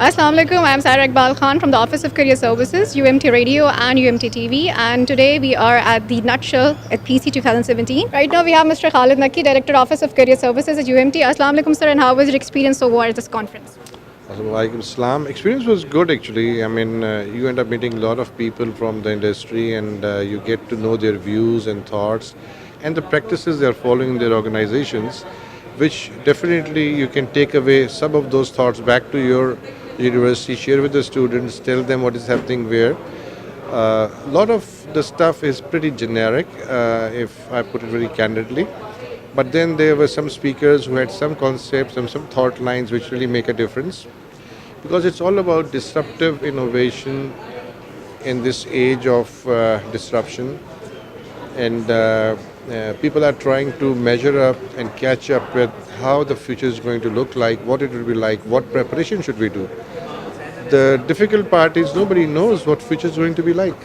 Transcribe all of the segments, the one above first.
Assalamu alaikum. I'm Sarah Iqbal Khan from the Office of Career Services, UMT Radio and UMT TV. And today we are at the Nutshell at PC 2017. Right now we have Mr. Khalid Naki, Director, Office of Career Services at UMT. Assalamu alaikum, sir. And how was your experience so far at this conference? Assalamualaikum Islam. Experience was good actually. I mean, you end up meeting a lot of people from the industry and you get to know their views and thoughts and the practices they are following in their organizations, which definitely you can take away some of those thoughts back to your university, share with the students, tell them what is happening where. A lot of the stuff is pretty generic, if I put it very candidly. But then there were some speakers who had some concepts and some thought lines which really make a difference. Because it's all about disruptive innovation in this age of disruption. And people are trying to measure up and catch up with how the future is going to look like, what it will be like, what preparation should we do. The difficult part is nobody knows what future is going to be like.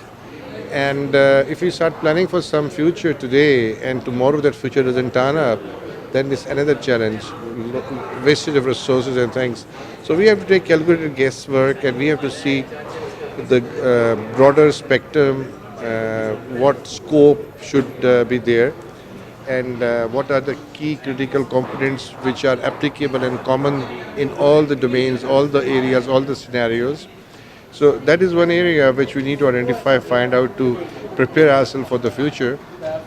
And if we start planning for some future today and tomorrow that future doesn't turn up, then it's another challenge, wastage of resources and things. So we have to take calculated guesswork and we have to see the broader spectrum, what scope should be there and what are the key critical components which are applicable and common in all the domains, all the areas, all the scenarios. So that is one area which we need to identify, find out to prepare ourselves for the future.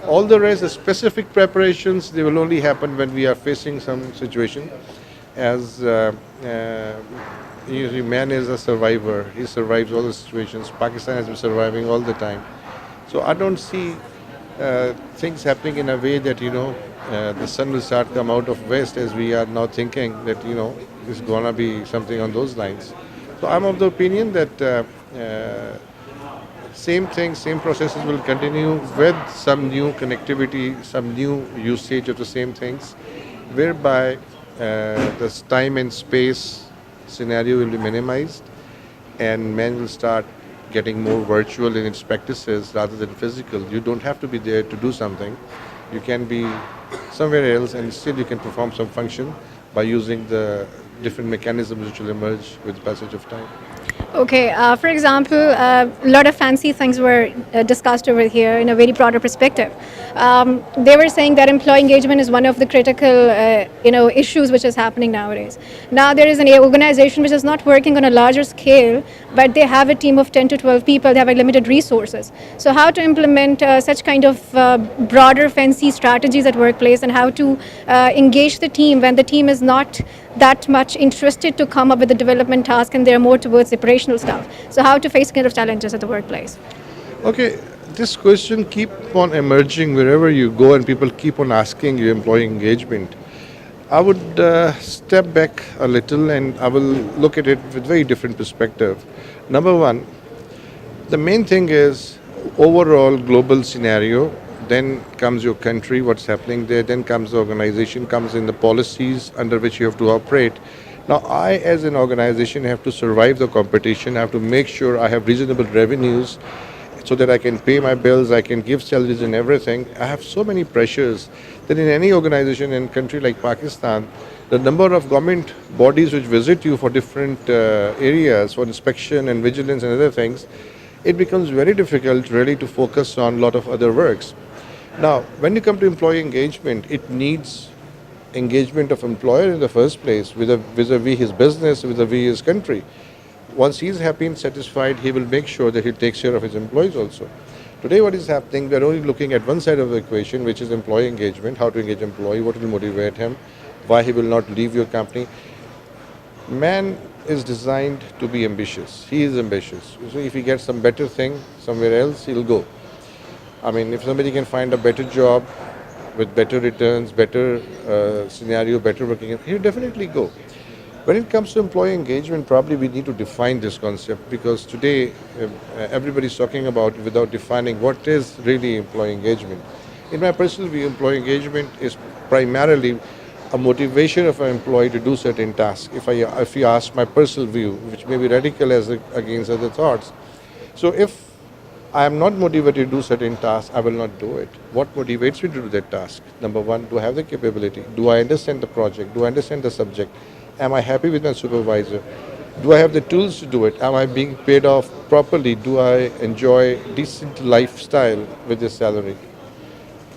All the rest, the specific preparations, they will only happen when we are facing some situation. As usually man is a survivor, he survives all the situations. Pakistan has been surviving all the time. So I don't see things happening in a way that, the sun will start come out of west as we are now thinking that, it's going to be something on those lines. So I'm of the opinion that same thing, same processes will continue with some new connectivity, some new usage of the same things, whereby this time and space scenario will be minimized and man will start getting more virtual in its practices rather than physical. You don't have to be there to do something. You can be somewhere else and still you can perform some function by using the different mechanisms which will emerge with the passage of time. Okay, for example, a lot of fancy things were discussed over here in a very broader perspective. They were saying that employee engagement is one of the critical, issues which is happening nowadays. Now there is an organization which is not working on a larger scale, but they have a team of 10 to 12 people. They have limited resources. So how to implement such kind of broader, fancy strategies at workplace, and how to engage the team when the team is not that much interested to come up with a development task and they're more towards operational stuff. So how to face kind of challenges at the workplace? Okay, this question keep on emerging wherever you go and people keep on asking you employee engagement. I would step back a little and I will look at it with very different perspective. Number one, the main thing is overall global scenario. Then comes your country, what's happening there, then comes the organization, comes in the policies under which you have to operate. Now I as an organization have to survive the competition, I have to make sure I have reasonable revenues so that I can pay my bills, I can give salaries and everything. I have so many pressures that in any organization in a country like Pakistan, the number of government bodies which visit you for different areas for inspection and vigilance and other things, it becomes very difficult really to focus on a lot of other works. Now, when you come to employee engagement, it needs engagement of employer in the first place vis-a-vis his business, vis-a-vis his country. Once he is happy and satisfied, he will make sure that he takes care of his employees also. Today what is happening, we are only looking at one side of the equation, which is employee engagement, how to engage employee, what will motivate him, why he will not leave your company. Man is designed to be ambitious. He is ambitious. So if he gets some better thing somewhere else, he'll go. I mean, if somebody can find a better job with better returns, better scenario, better working, he'll definitely go. When it comes to employee engagement, probably we need to define this concept because today everybody's talking about it without defining what is really employee engagement. In my personal view, employee engagement is primarily a motivation of an employee to do certain tasks. If you ask my personal view, which may be radical as against other thoughts. So if I am not motivated to do certain tasks, I will not do it. What motivates me to do that task? Number one, do I have the capability? Do I understand the project? Do I understand the subject? Am I happy with my supervisor? Do I have the tools to do it? Am I being paid off properly? Do I enjoy decent lifestyle with this salary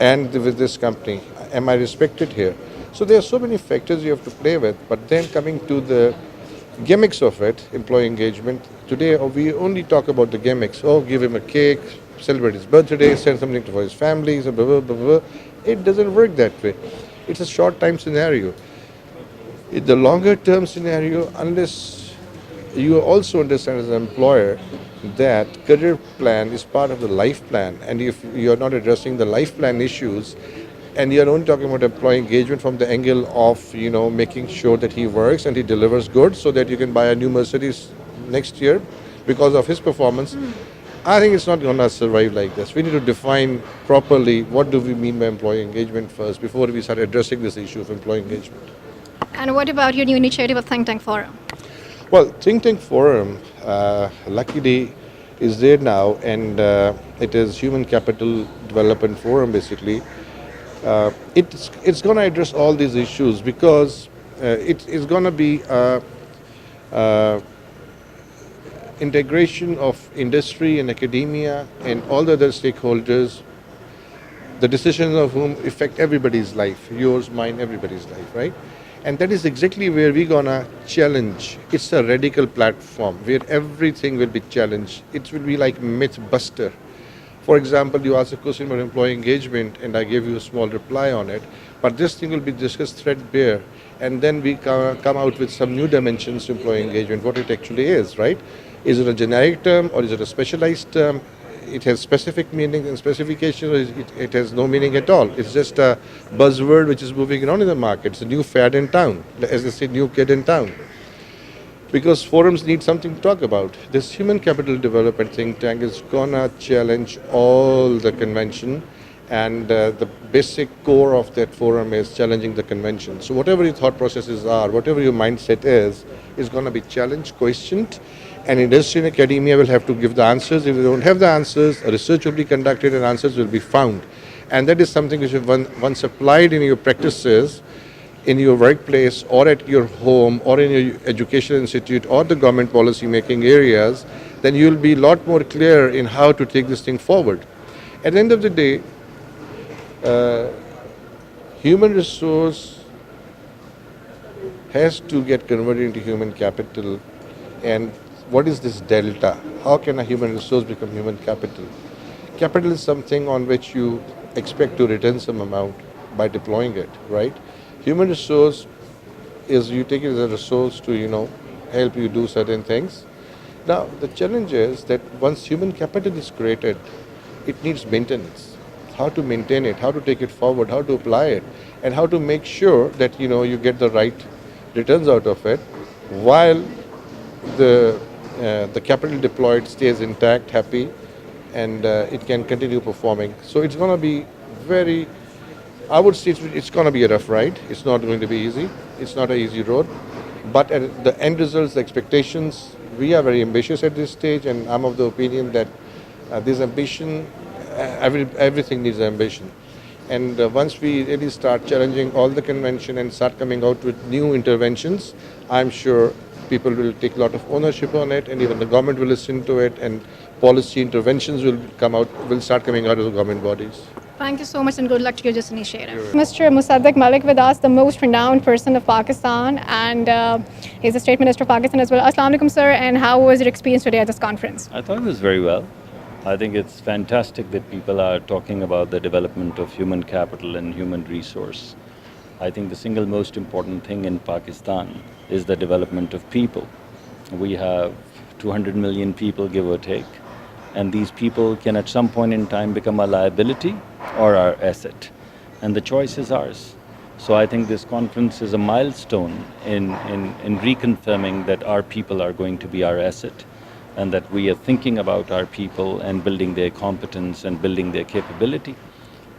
and with this company? Am I respected here? So there are so many factors you have to play with. But then coming to the gimmicks of it, employee engagement, today we only talk about the gimmicks. Oh, give him a cake, celebrate his birthday, send something for his family, blah, blah, blah, blah. It doesn't work that way. It's a short time scenario. In the longer term scenario, unless you also understand as an employer that career plan is part of the life plan, and if you're not addressing the life plan issues, and you're only talking about employee engagement from the angle of making sure that he works and he delivers goods so that you can buy a new Mercedes next year because of his performance, I think it's not going to survive like this. We need to define properly what do we mean by employee engagement first before we start addressing this issue of employee engagement. And what about your new initiative of Think Tank Forum? Well, Think Tank Forum, luckily, is there now, and it is Human Capital Development Forum, basically. It's going to address all these issues because it's going to be integration of industry and academia and all the other stakeholders, the decisions of whom affect everybody's life, yours, mine, everybody's life, right? And that is exactly where we're gonna challenge. It's a radical platform where everything will be challenged. It will be like myth buster. For example, you asked a question about employee engagement and I gave you a small reply on it, but this thing will be discussed threadbare, and then we come out with some new dimensions to employee engagement, what it actually is, right? Is it a generic term or is it a specialized term? It has specific meaning and specification, or it has no meaning at all. It's just a buzzword which is moving around in the market. It's a new fad in town, as they say, new kid in town. Because forums need something to talk about. This human capital development think tank is gonna challenge all the convention, and the basic core of that forum is challenging the convention. So whatever your thought processes are, whatever your mindset is gonna be challenged, questioned, and industry and academia will have to give the answers. If they don't have the answers, a research will be conducted and answers will be found. And that is something which if once applied in your practices, in your workplace or at your home or in your education institute or the government policy making areas, then you will be a lot more clear in how to take this thing forward. At the end of the day, human resource has to get converted into human capital. And what is this delta? How can a human resource become human capital? Capital is something on which you expect to return some amount by deploying it, right? Human resource is you take it as a resource to, help you do certain things. Now, the challenge is that once human capital is created, it needs maintenance. How to maintain it, how to take it forward, how to apply it, and how to make sure that, you get the right returns out of it while the capital deployed stays intact, happy, and it can continue performing. So it's going to be I would say it's going to be a rough ride. It's not going to be easy. It's not an easy road. But at the end results, the expectations, we are very ambitious at this stage, and I'm of the opinion that this ambition, everything needs ambition. And once we really start challenging all the convention and start coming out with new interventions, I'm sure people will take a lot of ownership on it, and even the government will listen to it, and policy interventions will start coming out of the government bodies. Thank you so much and good luck to your this initiative. Mr. Musaddiq Malik with us, the most renowned person of Pakistan, and he's the State Minister of Pakistan as well. Assalamu alaikum, sir, and how was your experience today at this conference? I thought it was very well. I think it's fantastic that people are talking about the development of human capital and human resource. I think the single most important thing in Pakistan is the development of people. We have 200 million people, give or take, and these people can at some point in time become a liability or our asset, and the choice is ours. So I think this conference is a milestone in reconfirming that our people are going to be our asset, and that we are thinking about our people and building their competence and building their capability.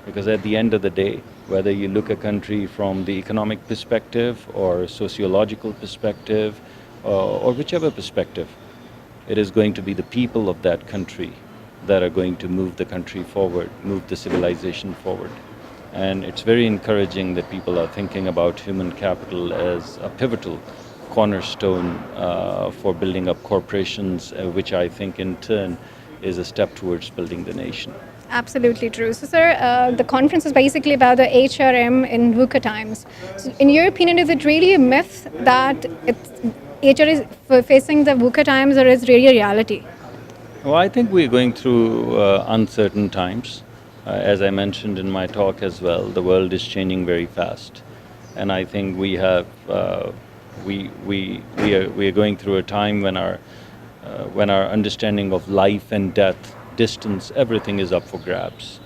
Because at the end of the day, whether you look at a country from the economic perspective or sociological perspective or whichever perspective, it is going to be the people of that country that are going to move the country forward, move the civilization forward. And it's very encouraging that people are thinking about human capital as a pivotal cornerstone for building up corporations, which I think in turn is a step towards building the nation. Absolutely true. So, sir, the conference is basically about the HRM in VUCA times. So in your opinion, is it really a myth that HR is facing the VUCA times, or is really a reality? Well, I think we're going through uncertain times. As I mentioned in my talk as well, the world is changing very fast, and I think we are going through a time when our understanding of life and death, distance, everything is up for grabs.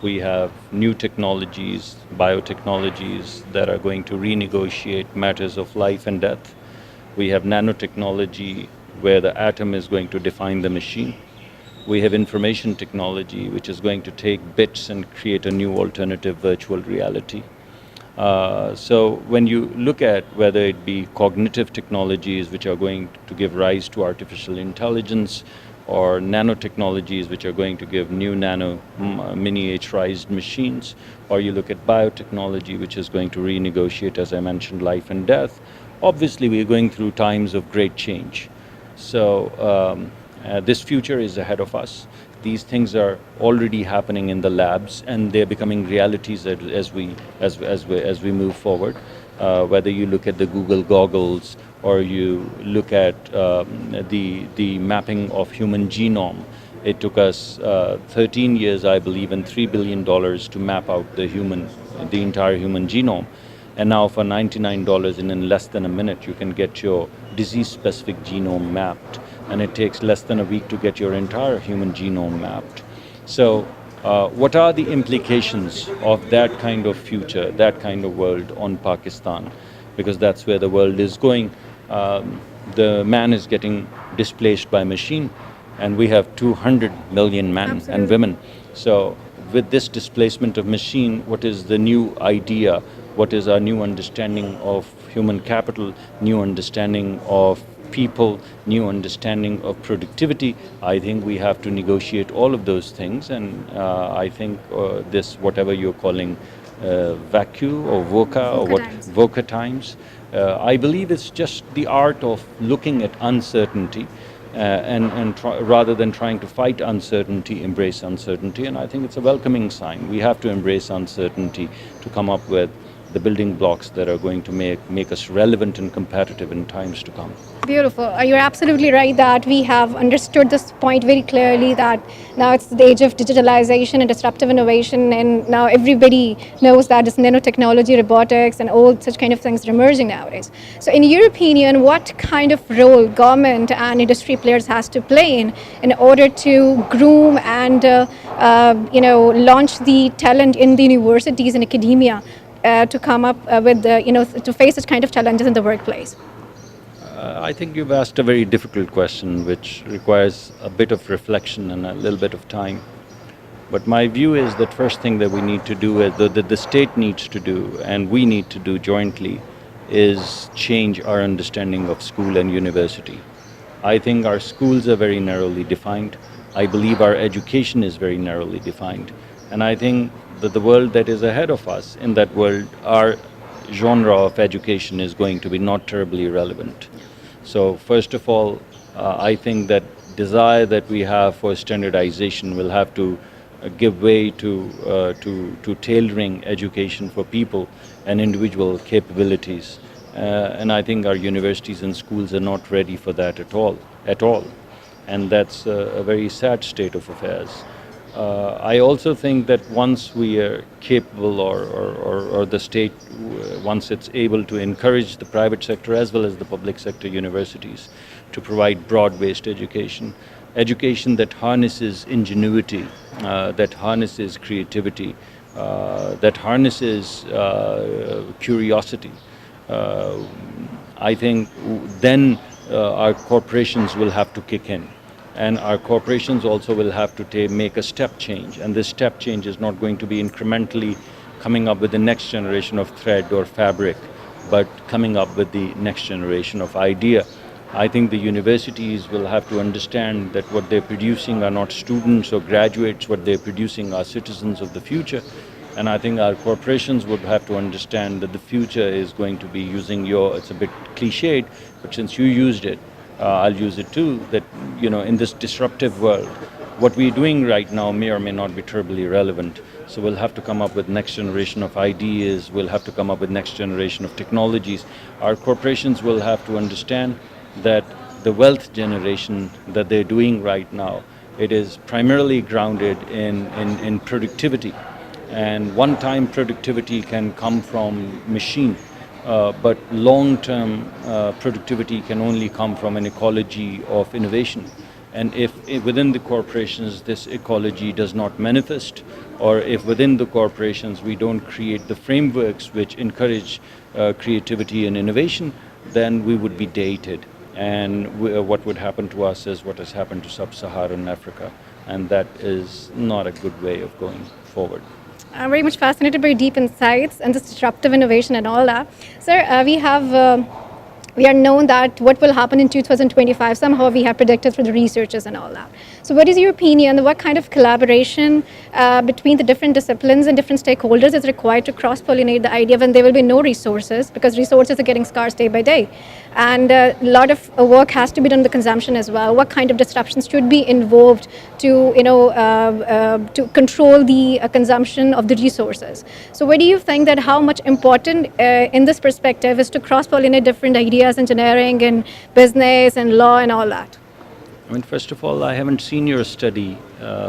We have new technologies, biotechnologies that are going to renegotiate matters of life and death. We have nanotechnology where the atom is going to define the machine. We have information technology which is going to take bits and create a new alternative virtual reality. So when you look at whether it be cognitive technologies which are going to give rise to artificial intelligence, or nanotechnologies which are going to give new miniaturized machines, or you look at biotechnology which is going to renegotiate, as I mentioned, life and death, obviously we are going through times of great change. So this future is ahead of us. These things are already happening in the labs, and they're becoming realities as we move forward. Whether you look at the Google goggles, or you look at the mapping of human genome, it took us 13 years, I believe, and $3 billion to map out the entire human genome. And now for $99 in less than a minute, you can get your disease-specific genome mapped. And it takes less than a week to get your entire human genome mapped. So what are the implications of that kind of future, that kind of world on Pakistan? Because that's where the world is going. The man is getting displaced by machine, and we have 200 million men Absolutely. and women. So with this displacement of machine, what is the new idea? What is our new understanding of human capital, new understanding of people, new understanding of productivity? I think we have to negotiate all of those things, and I think this, whatever you're calling vacuum or VOCA times, I believe it's just the art of looking at uncertainty rather than trying to fight uncertainty, embrace uncertainty, and I think it's a welcoming sign. We have to embrace uncertainty to come up with the building blocks that are going to make us relevant and competitive in times to come. Beautiful. You're absolutely right that we have understood this point very clearly, that now it's the age of digitalization and disruptive innovation, and now everybody knows that this nanotechnology, robotics, and all such kind of things are emerging nowadays. So in your opinion, what kind of role government and industry players has to play in order to groom and launch the talent in the universities and academia to come up with to face such kind of challenges in the workplace? I think you've asked a very difficult question, which requires a bit of reflection and a little bit of time. But my view is that first thing that we need to do, that the state needs to do, and we need to do jointly, is change our understanding of school and university. I think our schools are very narrowly defined. I believe our education is very narrowly defined. And I think that the world that is ahead of us, in that world, our genre of education is going to be not terribly relevant. So first of all, I think that desire that we have for standardization will have to give way to tailoring education for people and individual capabilities. And I think our universities and schools are not ready for that at all. And that's a very sad state of affairs. I also think that once we are capable, or the state, once it's able to encourage the private sector as well as the public sector universities to provide broad-based education that harnesses ingenuity, that harnesses creativity, that harnesses curiosity, I think then our corporations will have to kick in. And our corporations also will have to make a step change. And this step change is not going to be incrementally coming up with the next generation of thread or fabric, but coming up with the next generation of idea. I think the universities will have to understand that what they're producing are not students or graduates, what they're producing are citizens of the future. And I think our corporations would have to understand that the future is going to be using it's a bit cliched, but since you used it, I'll use it too, that, in this disruptive world, what we're doing right now may or may not be terribly relevant. So we'll have to come up with next generation of ideas, we'll have to come up with next generation of technologies. Our corporations will have to understand that the wealth generation that they're doing right now, it is primarily grounded in productivity. And one-time productivity can come from machine, but long-term productivity can only come from an ecology of innovation. And if within the corporations this ecology does not manifest, or if within the corporations we don't create the frameworks which encourage creativity and innovation, then we would be dated. And what would happen to us is what has happened to sub-Saharan Africa. And that is not a good way of going forward. I'm very much fascinated by your deep insights and this disruptive innovation and all that. Sir, we are known that what will happen in 2025, somehow we have predicted through the researchers and all that. So what is your opinion? What kind of collaboration between the different disciplines and different stakeholders is required to cross-pollinate the idea when there will be no resources, because resources are getting scarce day by day? And a lot of work has to be done on the consumption as well. What kind of disruptions should be involved to, to control the consumption of the resources? So what do you think that how much important in this perspective is to cross-pollinate different ideas, engineering and business and law and all that? I mean, first of all, I haven't seen your study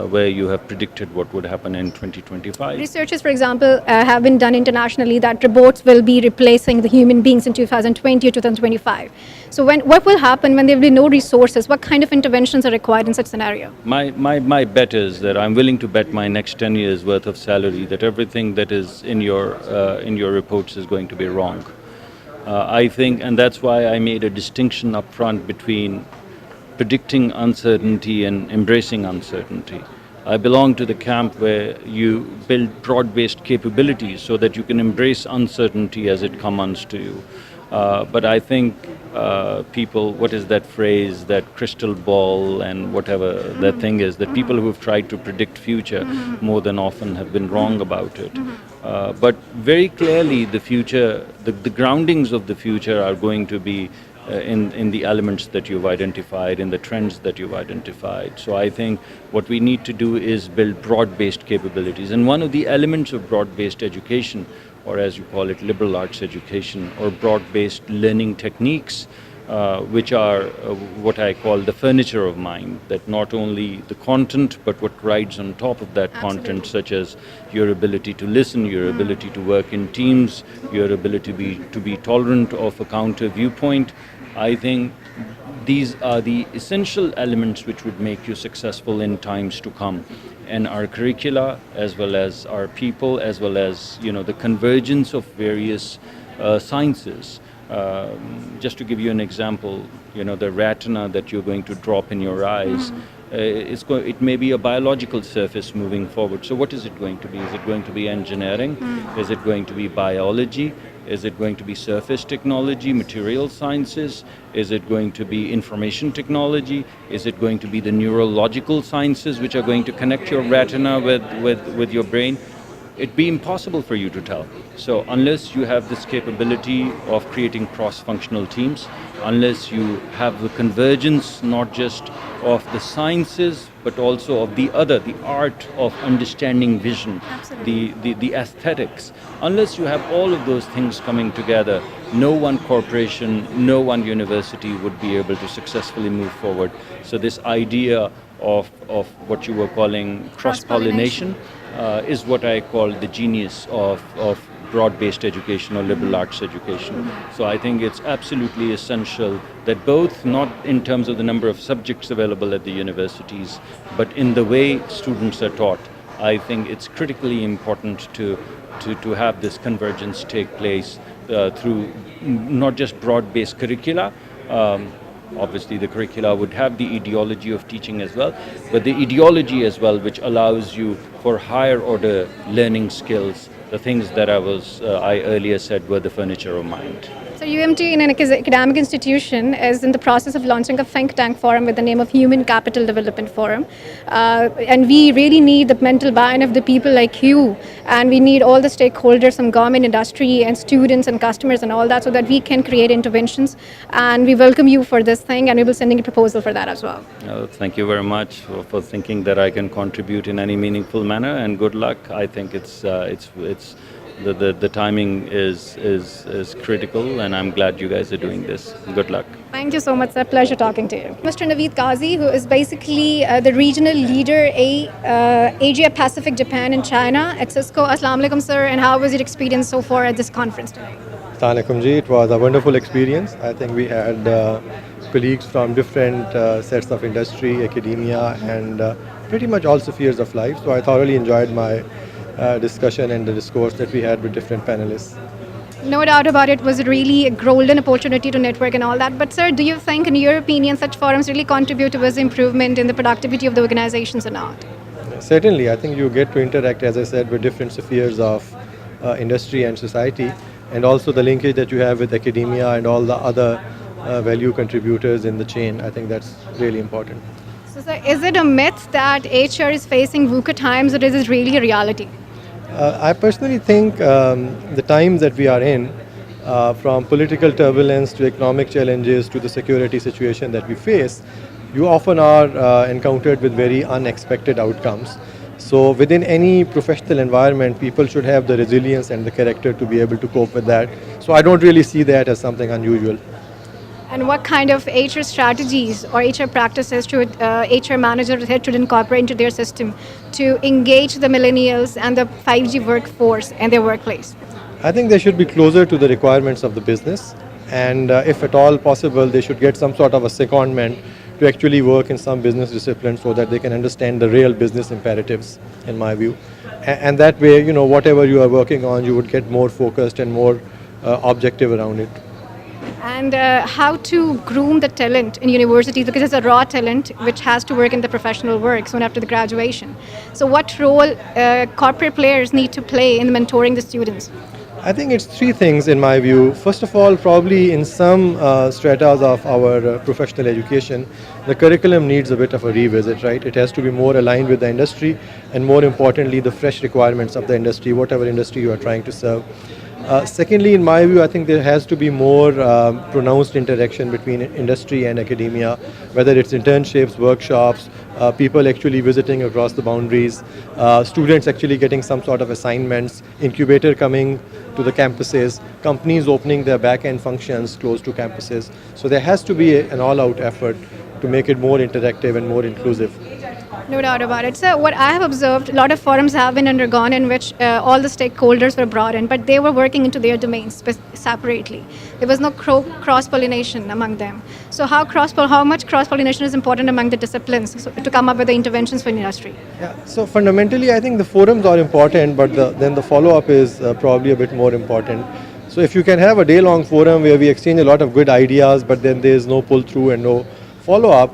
where you have predicted what would happen in 2025. Researches, for example, have been done internationally that robots will be replacing the human beings in 2020 or 2025. So what will happen when there will be no resources? What kind of interventions are required in such scenario? My bet is that I'm willing to bet my next 10 years worth of salary that everything that is in your reports is going to be wrong. I think, and that's why I made a distinction up front between predicting uncertainty and embracing uncertainty. I belong to the camp where you build broad-based capabilities so that you can embrace uncertainty as it comes to you. But I think people, what is that phrase, that crystal ball and whatever that thing is, that people who have tried to predict future more than often have been wrong about it. But very clearly the future, the groundings of the future are going to be in the elements that you've identified, in the trends that you've identified. So I think what we need to do is build broad-based capabilities. And one of the elements of broad-based education, or as you call it, liberal arts education, or broad-based learning techniques, which are what I call the furniture of mind, that not only the content, but what rides on top of that content, such as your ability to listen, your ability to work in teams, your ability to be tolerant of a counter viewpoint. I think these are the essential elements which would make you successful in times to come. And our curricula, as well as our people, as well as the convergence of various sciences. Just to give you an example, the retina that you're going to drop in your eyes, it may be a biological surface moving forward. So what is it going to be? Is it going to be engineering? Is it going to be biology? Is it going to be surface technology, material sciences? Is it going to be information technology? Is it going to be the neurological sciences which are going to connect your retina with your brain? It'd be impossible for you to tell. So unless you have this capability of creating cross-functional teams, unless you have the convergence not just of the sciences, but also of the art of understanding vision, the aesthetics. Unless you have all of those things coming together, no one corporation, no one university would be able to successfully move forward. So this idea of what you were calling cross-pollination is what I call the genius of broad-based education or liberal arts education. So I think it's absolutely essential that both, not in terms of the number of subjects available at the universities, but in the way students are taught. I think it's critically important to have this convergence take place through not just broad-based curricula. Obviously, the curricula would have the ideology of teaching as well, but the ideology as well, which allows you for higher order learning skills, the things that I earlier said were the furniture of mind. So UMT, in an academic institution, is in the process of launching a think tank forum with the name of Human Capital Development Forum. And we really need the mental buy-in of the people like you, and we need all the stakeholders from government, industry, and students and customers and all that, so that we can create interventions. And we welcome you for this thing, and we will sending a proposal for that as well. Thank you very much for thinking that I can contribute in any meaningful manner, and good luck. I think it's the timing is critical, and I'm glad you guys are doing this. Good luck. Thank you so much, sir. Pleasure talking to you. Mr. Naveed Qazi, who is basically the regional leader, Asia Pacific, Japan, and China at Cisco. Assalamu alaikum, sir, and how was your experience so far at this conference today? Assalamu alaikum ji. It was a wonderful experience. I think we had colleagues from different sets of industry, academia, and pretty much all spheres of life. So I thoroughly enjoyed my discussion and the discourse that we had with different panelists. No doubt about it, was really a golden opportunity to network and all that. But sir, do you think, in your opinion, such forums really contribute towards improvement in the productivity of the organizations or not? Certainly, I think you get to interact, as I said, with different spheres of industry and society, and also the linkage that you have with academia and all the other value contributors in the chain. I think that's really important. So sir, is it a myth that HR is facing VUCA times, or is it really a reality? I personally think the times that we are in, from political turbulence to economic challenges to the security situation that we face, you often are encountered with very unexpected outcomes. So within any professional environment, people should have the resilience and the character to be able to cope with that. So I don't really see that as something unusual. And what kind of HR strategies or HR practices should HR managers should incorporate into their system to engage the millennials and the 5G workforce and their workplace? I think they should be closer to the requirements of the business, and if at all possible, they should get some sort of a secondment to actually work in some business discipline so that they can understand the real business imperatives, in my view. And that way, you know, whatever you are working on, you would get more focused and more objective around it. And how to groom the talent in universities, because it's a raw talent which has to work in the professional work soon after the graduation. So what role corporate players need to play in mentoring the students? I think it's three things in my view. First of all, probably in some stratas of our professional education, the curriculum needs a bit of a revisit, right? It has to be more aligned with the industry, and more importantly, the fresh requirements of the industry, whatever industry you are trying to serve. Secondly, in my view, I think there has to be more pronounced interaction between industry and academia, whether it's internships, workshops, people actually visiting across the boundaries, students actually getting some sort of assignments, incubator coming to the campuses, companies opening their back-end functions close to campuses. So there has to be an all-out effort to make it more interactive and more inclusive. No doubt about it. So what I have observed, a lot of forums have been undergone in which all the stakeholders were brought in, but they were working into their domains separately. There was no cross-pollination among them. So how much cross-pollination is important among the disciplines to come up with the interventions for industry? Yeah, so fundamentally, I think the forums are important, but then the follow-up is probably a bit more important. So if you can have a day-long forum where we exchange a lot of good ideas, but then there is no pull-through and no follow-up,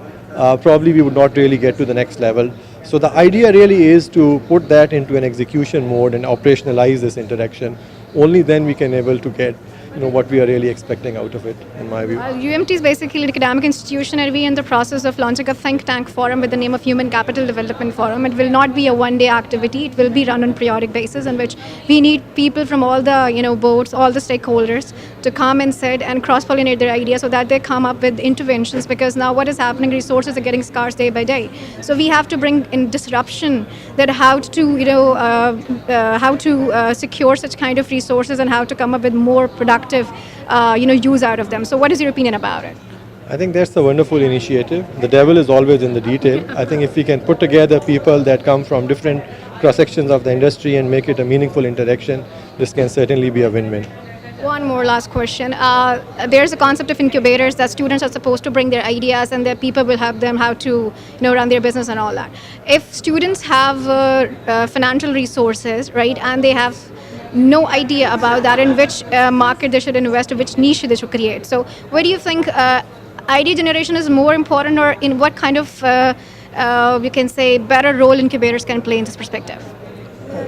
probably we would not really get to the next level. So the idea really is to put that into an execution mode and operationalize this interaction. Only then we can able to get, you know, what we are really expecting out of it, in my view. UMT is basically an academic institution, and we are in the process of launching a think tank forum with the name of Human Capital Development Forum. It will not be a one-day activity. It will be run on periodic basis, in which we need people from all the boards, all the stakeholders, to come and sit and cross-pollinate their ideas so that they come up with interventions. Because now what is happening? Resources are getting scarce day by day. So we have to bring in disruption, that how to secure such kind of resources and how to come up with more productive use out of them. So what is your opinion about it? I think that's a wonderful initiative. The devil is always in the detail. I think if we can put together people that come from different cross-sections of the industry and make it a meaningful interaction, this can certainly be a win-win. One more last question. There's a concept of incubators that students are supposed to bring their ideas, and that people will help them how to run their business and all that. If students have financial resources, right, and they have no idea about that, in which market they should invest, or which niche they should create. So where do you think idea generation is more important, or in what kind of, you can say, better role incubators can play in this perspective?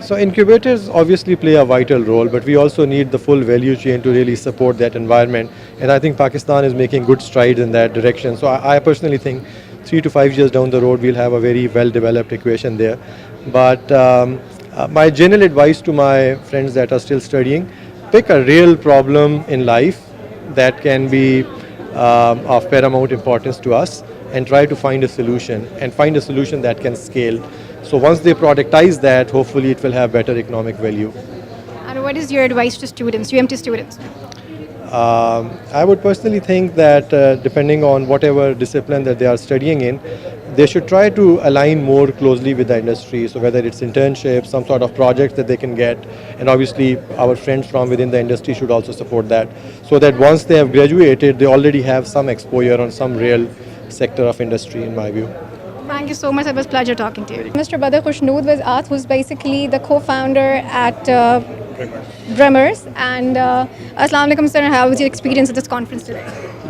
So incubators obviously play a vital role, but we also need the full value chain to really support that environment. And I think Pakistan is making good strides in that direction. So I personally think 3 to 5 years down the road, we'll have a very well-developed equation there. But my general advice to my friends that are still studying, pick a real problem in life that can be of paramount importance to us and try to find a solution and find a solution that can scale. So once they productize that, hopefully it will have better economic value. And what is your advice to students, UMT students? I would personally think that depending on whatever discipline that they are studying in, they should try to align more closely with the industry. So whether it's internships, some sort of projects that they can get, and obviously our friends from within the industry should also support that. So that once they have graduated, they already have some exposure on some real sector of industry, in my view. Thank you so much. It was a pleasure talking to you. Mr. Badr Khusnood was asked, who's basically the co-founder at Drummers. And Assalamu alaikum sir, how was your experience at this conference today?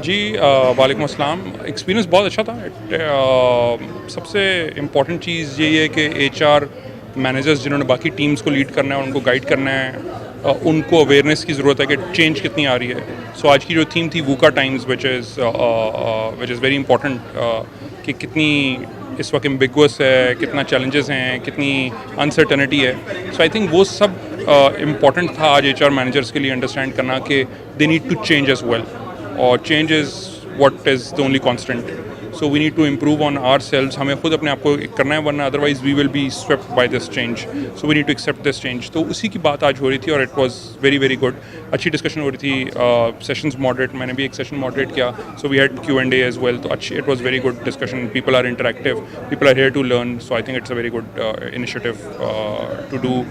जी वालेकुम अस्सलाम। Experience बहुत अच्छा था। सबसे important चीज़ यही है कि HR managers जिन्होंने बाकी टीम्स को लीड करना है, उनको गाइड करना है, उनको अवेयरनेस की ज़रूरत है कि चेंज कितनी आ रही है। सो आज की जो थीम थी VUCA times which is very important, कि कितनी इस वक्त एम्बिगुअस है, कितना चैलेंजेस हैं, कितनी अनसर्टनिटी है। सो आई थिंक वो सब इम्पॉर्टेंट था आज HR मैनेजर्स के लिए अंडरस्टैंड करना कि they need to change as well, और change is what is the only constant. So we need to improve on ourselves, हमें खुद अपने आप को करना है, वरना otherwise we will be swept by this change. So we need to accept this change. तो उसी की बात आज हो रही थी और it was very very good. अच्छी डिस्कशन हो रही थी। सेशंस मॉडरेट, मैंने भी एक सेशन मॉडरेट किया, so we had Q&A as well. तो अच्छी, it was very good discussion. People are interactive, people are here to learn. So I think it's a very good initiative to do.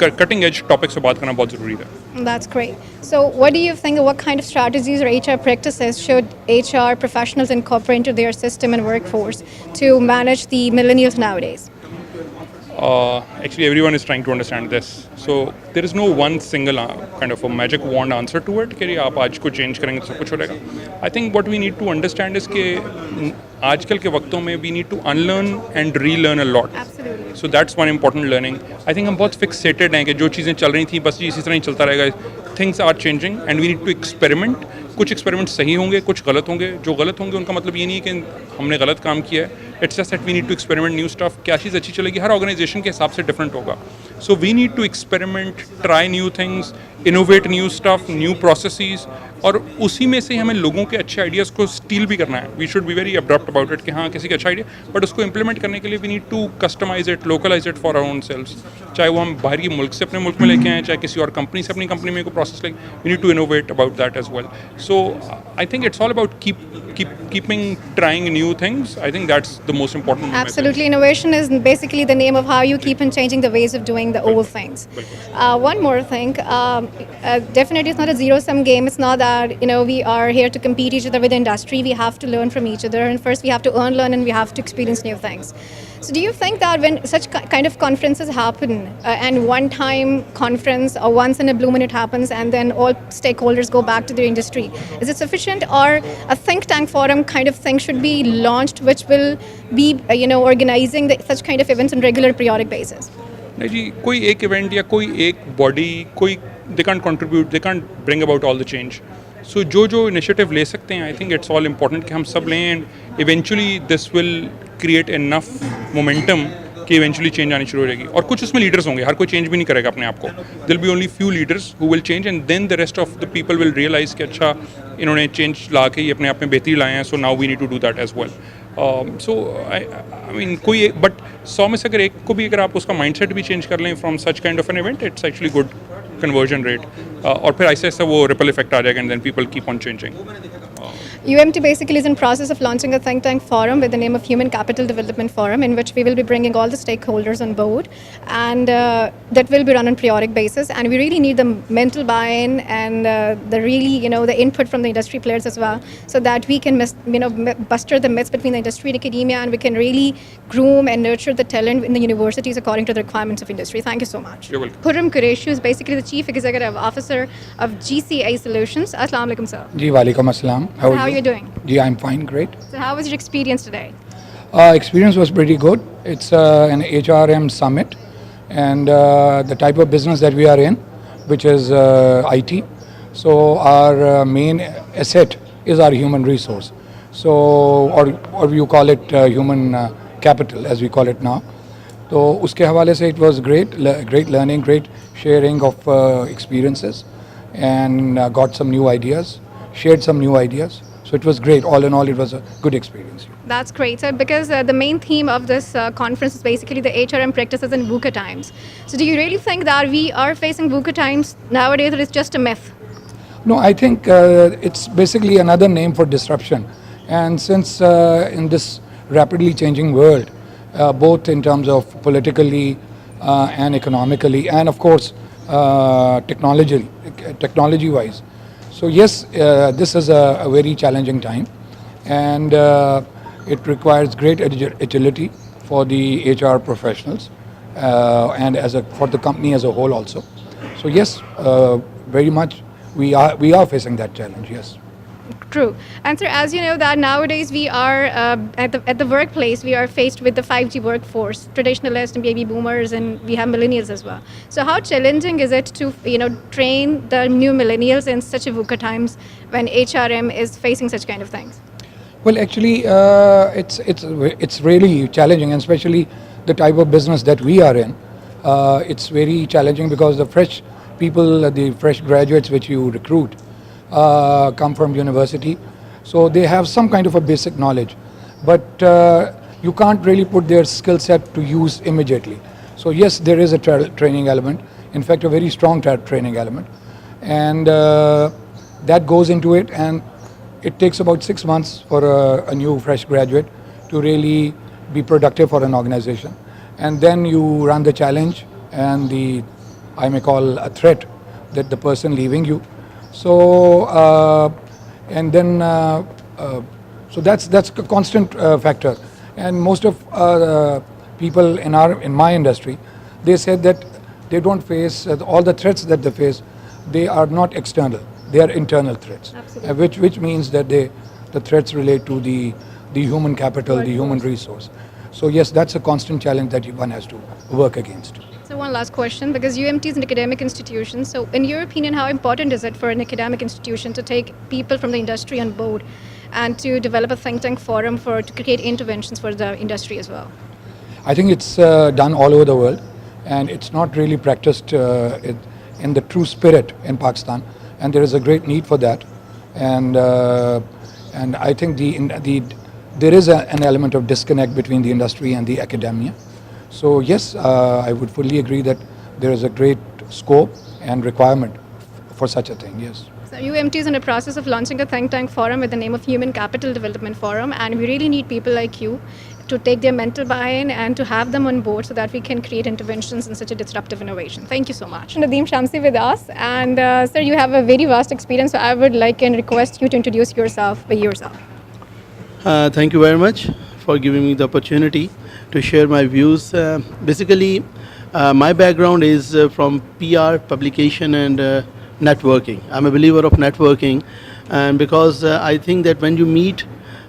Cutting edge topic से बात करना बहुत ज़रूरी है। That's great. So what do you think, what kind of strategies or HR practices should HR professionals incorporate into their system and workforce to manage the millennials nowadays? Actually, everyone is trying to understand this. So there is no one single kind of a magic wand answer to it कि आप आज को change करेंगे तो सब कुछ हो जाएगा। I think what we need to understand is कि आजकल के वक्तों में we need to unlearn and relearn a lot. Absolutely. So that's one important learning. I think हम बहुत fixated हैं कि जो चीज़ें चल रही थी बस इसी तरह ही चलता रहेगा। Things are changing and we need to experiment. कुछ एक्सपेरिमेंट सही होंगे, कुछ गलत होंगे। जो गलत होंगे उनका मतलब ये नहीं है कि हमने गलत काम किया है। It's just that we need to experiment new stuff. क्या चीज़ अच्छी चलेगी, हर ऑर्गेनाइजेशन के हिसाब से डिफरेंट होगा। So we need to experiment, try new things, innovate new stuff, new processes, और उसी में से हमें लोगों के अच्छे आइडियाज़ को स्टील भी करना है। We should be very abrupt about it कि हाँ किसी का अच्छा आइडिया, बट उसको इंप्लीमेंट करने के लिए we need to customize it, localize it for our own selves. चाहे वो हम बाहर के मुल्क से अपने मुल्क में लेके आएँ, चाहे किसी और कंपनी से अपनी कंपनी में कोई प्रोसेस लेके, we need to innovate about that as well. So I think it's all about keeping trying new things. I think that's the most important Absolutely. Innovation is basically the name of how you keep on changing the ways of doing the old things. One more thing, definitely it's not a zero-sum game. It's not that, we are here to compete each other with the industry. We have to learn from each other, and first we have to learn, and we have to experience new things. So do you think that when such kind of conferences happen, and one-time conference or once in a blue moon it happens, and then all stakeholders go back to their industry, is it sufficient, or a think tank forum kind of thing should be launched which will be, organizing such kind of events on regular periodic basis? नहीं जी, कोई एक event या कोई एक body, कोई they can't contribute, they can't bring about all the change. So जो initiative ले सकते हैं, I think it's all important कि हम सब लें, and eventually this will create enough momentum कि इवेंचुअली चेंज आनी शुरू हो जाएगी। और कुछ उसमें लीडर्स होंगे, हर कोई चेंज भी नहीं करेगा अपने आप को। There'll be only few leaders who will change, and then the rest of the people will realize कि अच्छा इन्होंने चेंज ला के ये अपने आप में बेहतरी लाए हैं, so now we need to do that as well. So I mean कोई एक, बट 100 में से अगर एक को भी अगर आप उसका माइंडसेट भी चेंज कर लें from such kind of an event, it's actually good conversion rate, और फिर ऐसे ऐसे वो रिपल इफेक्ट आ जाएगा, and then people keep on changing. UMT basically is in process of launching a think tank forum with the name of Human Capital Development Forum, in which we will be bringing all the stakeholders on board, and that will be run on periodic basis. And we really need the mental buy-in and the really, the input from the industry players as well, so that we can, buster the myths between the industry and academia, and we can really groom and nurture the talent in the universities according to the requirements of industry. Thank you so much. You're welcome. Khurram Qureshi is basically the Chief Executive Officer of GCA Solutions. Assalamu alaikum, sir. Ji, walaikum assalam. How are you doing? Ji, I'm fine, great. So how was your experience today? Experience was pretty good. It's an HRM summit and the type of business that we are in, which is IT. So our main asset is our human resource. So, or you call it human capital, as we call it now. तो उसके हवाले से it was great learning, great sharing of experiences, and got some new ideas, shared some new ideas. So it was great. All in all, it was a good experience. That's great, sir, because the main theme of this conference is basically the HRM practices in VUCA times. So do you really think that we are facing VUCA times nowadays, or it's just a myth? No, I think it's basically another name for disruption. And since in this rapidly changing world, both in terms of politically and economically, and of course technology-wise. So yes, this is a very challenging time, and it requires great agility for the HR professionals and for the company as a whole also. So yes, very much we are facing that challenge. Yes. True. And sir, as you know that nowadays we are at the workplace, we are faced with the 5G workforce, traditionalists and baby boomers, and we have millennials as well. So how challenging is it to train the new millennials in such a VUCA times when HRM is facing such kind of things? Well, actually, it's really challenging, and especially the type of business that we are in. It's very challenging because the fresh people, the fresh graduates which you recruit, come from university, so they have some kind of a basic knowledge, but you can't really put their skill set to use immediately. So yes, there is a training element, in fact a very strong training element, and that goes into it, and it takes about 6 months for a new fresh graduate to really be productive for an organization, and then you run the challenge and the, I may call a threat, that the person leaving you. So and then so that's a constant factor, and most of people in my industry, they said that they don't face all the threats that they face. They are not external; they are internal threats, which means that the threats relate to the human capital, the human resource. So yes, that's a constant challenge that one has to work against. So one last question, because UMT is an academic institution. So in your opinion, how important is it for an academic institution to take people from the industry on board and to develop a think tank forum to create interventions for the industry as well? I think it's done all over the world, and it's not really practiced in the true spirit in Pakistan, and there is a great need for that. And I think there is an element of disconnect between the industry and the academia. So yes, I would fully agree that there is a great scope and requirement for such a thing, yes. So UMT is in the process of launching a think tank forum with the name of Human Capital Development Forum, and we really need people like you to take their mental buy-in and to have them on board so that we can create interventions in such a disruptive innovation. Thank you so much. Nadeem Shamsi with us, and sir, you have a very vast experience, so I would like and request you to introduce yourself by yourself. Thank you very much for giving me the opportunity to share my views. Basically, my background is from PR, publication, and networking. I'm a believer of networking, and because I think that when you meet,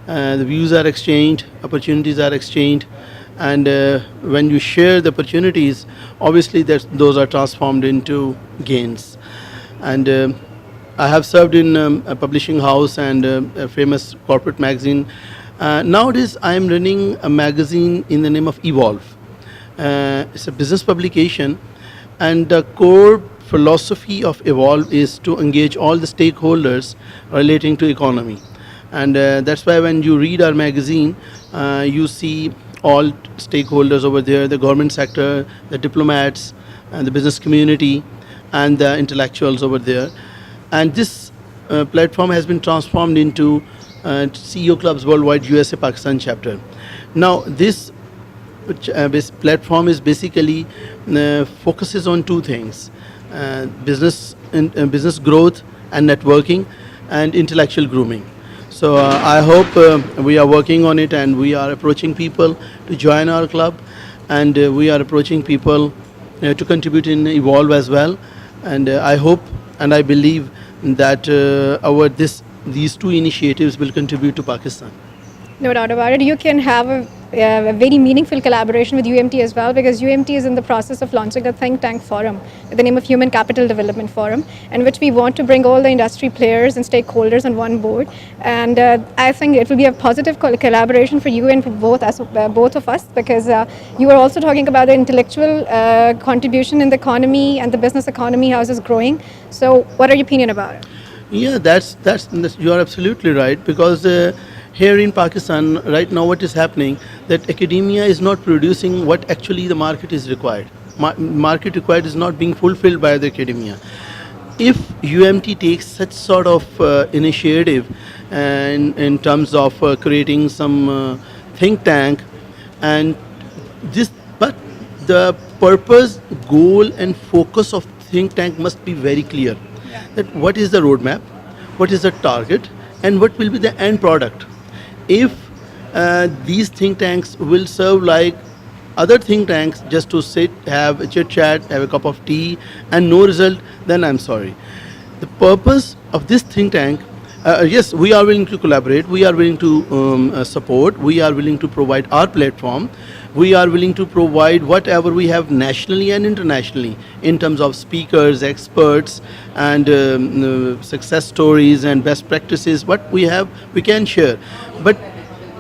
the views are exchanged, opportunities are exchanged, and when you share the opportunities, obviously those are transformed into gains. And I have served in a publishing house and a famous corporate magazine. Nowadays, I am running a magazine in the name of Evolve. It's a business publication, and the core philosophy of Evolve is to engage all the stakeholders relating to economy. And that's why when you read our magazine, you see all stakeholders over there, the government sector, the diplomats, and the business community, and the intellectuals over there. And this platform has been transformed into CEO Clubs Worldwide USA Pakistan chapter. Now this platform is basically focuses on two things: business growth and networking, and intellectual grooming. So I hope we are working on it, and we are approaching people to join our club, and we are approaching people to contribute in Evolve as well. And I hope and I believe that these two initiatives will contribute to Pakistan. No doubt about it. You can have a very meaningful collaboration with UMT as well, because UMT is in the process of launching a think tank forum with the name of Human Capital Development Forum, in which we want to bring all the industry players and stakeholders on one board. And I think it will be a positive collaboration for you and for both of us, because you are also talking about the intellectual contribution in the economy and the business economy, how is it growing. So what are your opinion about it? Yeah, that's you are absolutely right, because here in Pakistan right now what is happening, that academia is not producing what actually the market is required. Market required is not being fulfilled by the academia. If UMT takes such sort of initiative and in terms of creating some think tank, and this, but the purpose, goal and focus of think tank must be very clear. That what is the roadmap, what is the target, and what will be the end product. If these think tanks will serve like other think tanks, just to sit, have a chit chat, have a cup of tea, and no result, then I'm sorry. The purpose of this think tank, yes, we are willing to collaborate, we are willing to support, we are willing to provide our platform, we are willing to provide whatever we have nationally and internationally in terms of speakers, experts, and success stories and best practices. What we have, we can share. But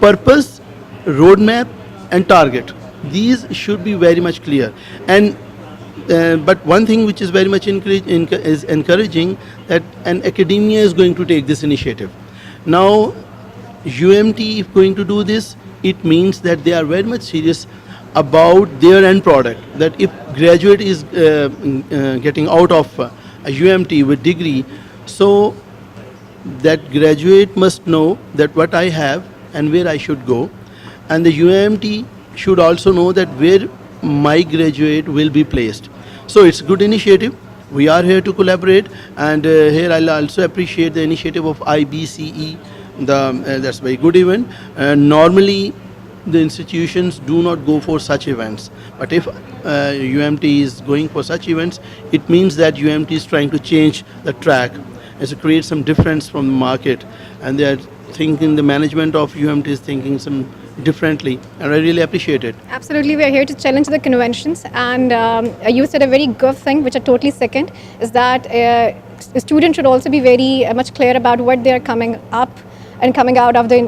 purpose, roadmap, and target, these should be very much clear. And but one thing which is very much is encouraging, that an academia is going to take this initiative. Now, UMT, if going to do this, it means that they are very much serious about their end product. That if graduate is getting out of a UMT with degree, so that graduate must know that what I have and where I should go, and the UMT should also know that where my graduate will be placed. So it's a good initiative. We are here to collaborate, and here I'll also appreciate the initiative of IBCE. That's a very good event. Normally, the institutions do not go for such events, but if UMT is going for such events, it means that UMT is trying to change the track and to create some difference from the market, and they are thinking, the management of UMT is thinking some differently, and I really appreciate it. Absolutely, we are here to challenge the conventions, and you said a very good thing, which I totally second, is that a student should also be very much clear about what they are coming up and coming out of the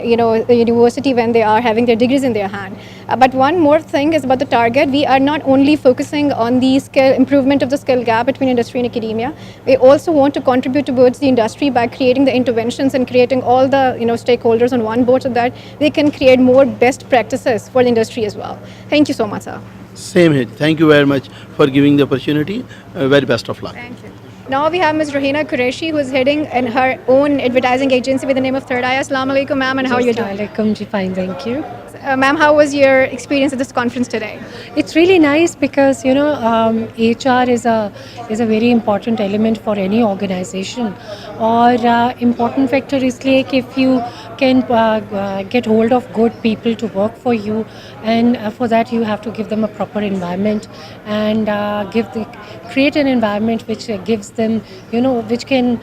the university when they are having their degrees in their hand. But one more thing is about the target. We are not only focusing on the skill improvement of the skill gap between industry and academia. We also want to contribute towards the industry by creating the interventions and creating all the stakeholders on one board, so that they can create more best practices for the industry as well. Thank you so much, sir. Same here. Thank you very much for giving the opportunity. Very best of luck. Thank you. Now we have Ms. Rahina Qureshi, who is heading in her own advertising agency with the name of Third Eye. Assalamu alaikum, ma'am, and how are you doing? Assalamualaikum ji, fine, thank you. Ma'am, how was your experience at this conference today? It's really nice because HR is a very important element for any organization. और important factor इसलिए कि if you can get hold of good people to work for you, and for that you have to give them a proper environment and create an environment which gives them, which can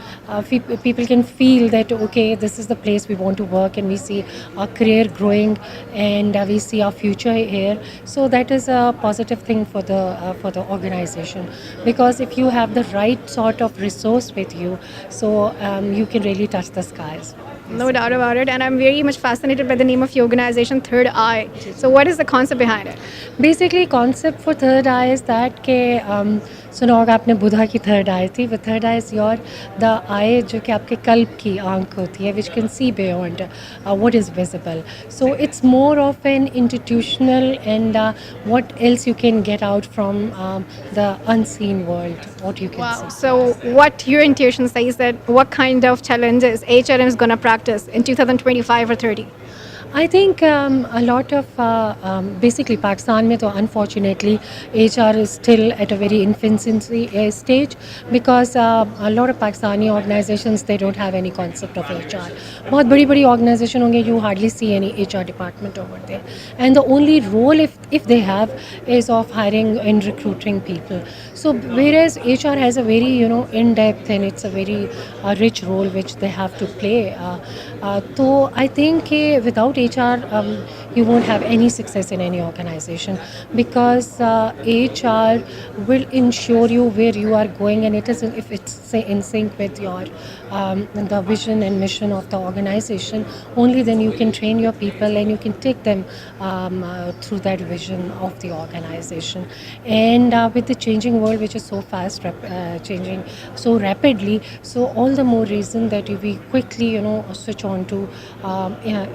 people can feel that okay, this is the place we want to work, and we see our career growing, and we see our future here. So that is a positive thing for the organization, because if you have the right sort of resource with you, so you can really touch the skies. No doubt about it, and I'm very much fascinated by the name of your organization, Third Eye. So what is the concept behind it? Basically, concept for Third Eye is that के सुना होगा आपने बुधा की third eye थी. वो third eye is your the eye जो कि आपके कल्ब की आंख होती है, which can see beyond what is visible. So it's more of an institutional and what else you can get out from the unseen world, what you can Wow. see. So what your intuition says, that what kind of challenges HRM is going to practice in 2025 or 30? I think a lot of basically Pakistan में तो unfortunately HR is still at a very infancy stage, because a lot of Pakistani organizations, they don't have any concept of HR. बहुत बड़ी organization होंगे, you hardly see any HR department over there, and the only role if they have is of hiring and recruiting people. So whereas HR has a very in-depth, and it's a very rich role which they have to play. So I think without HR, you won't have any success in any organization, because HR will ensure you where you are going, and it is if it's say in sync with your the vision and mission of the organization. Only then you can train your people and you can take them through that vision of the organization. And with the changing world, which is so fast, changing so rapidly, so all the more reason that we quickly, switch on to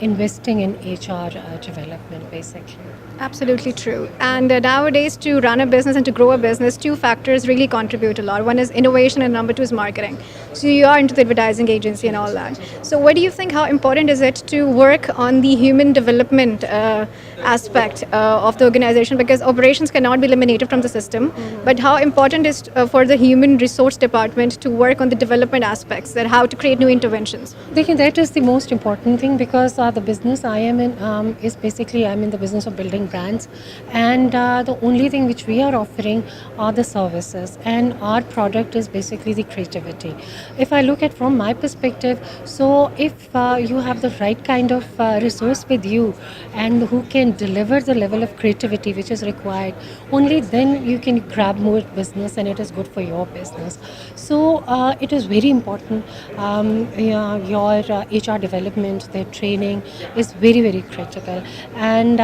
investing in HR development, basically. Absolutely true. And nowadays, to run a business and to grow a business, two factors really contribute a lot. One is innovation, and number two is marketing. So you are into the advertising agency and all that. So what do you think? How important is it to work on the human development aspect of the organization? Because operations cannot be eliminated from the system. But how important is for the human resource department to work on the development aspects, that how to create new interventions? Dekhiye, that is the most important thing, because the business I am in is basically, I'm in the business of building brands, and the only thing which we are offering are the services, and our product is basically the creativity. If I look at from my perspective, so if you have the right kind of resource with you and who can deliver the level of creativity which is required, only then you can grab more business and it is good for your business. So it is very important. Your HR development, their training is very, very critical. And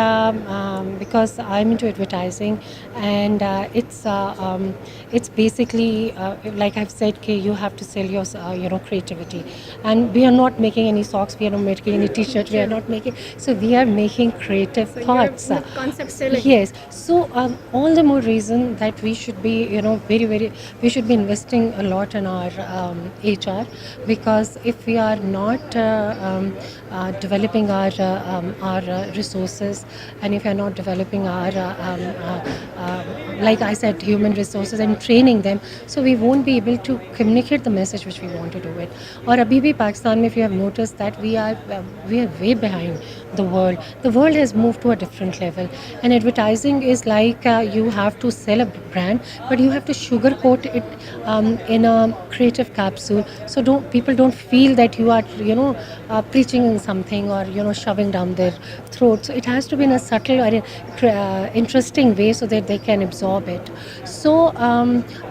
because I'm into advertising, and it's basically like I've said, you have to sell your creativity. And we are not making any socks, we are not making any t-shirts, we are not making. So we are making creative thoughts. Concept selling. Yes. So all the more reason that we should be, very, very, we should be investing a lot in our HR, because if we are not developing our resources, and if we are not developing our like I said, human resources and training them, so we won't be able to communicate the message which we want to do it. Or abhi bhi Pakistan, if you have noticed that we are way behind the world. The world has moved to a different level, and advertising is like you have to sell a brand, but you have to sugarcoat it in a creative capsule, so people don't feel that you are preaching something or shoving down their throat. So it has to be in a subtle or interesting way so that they can absorb it. So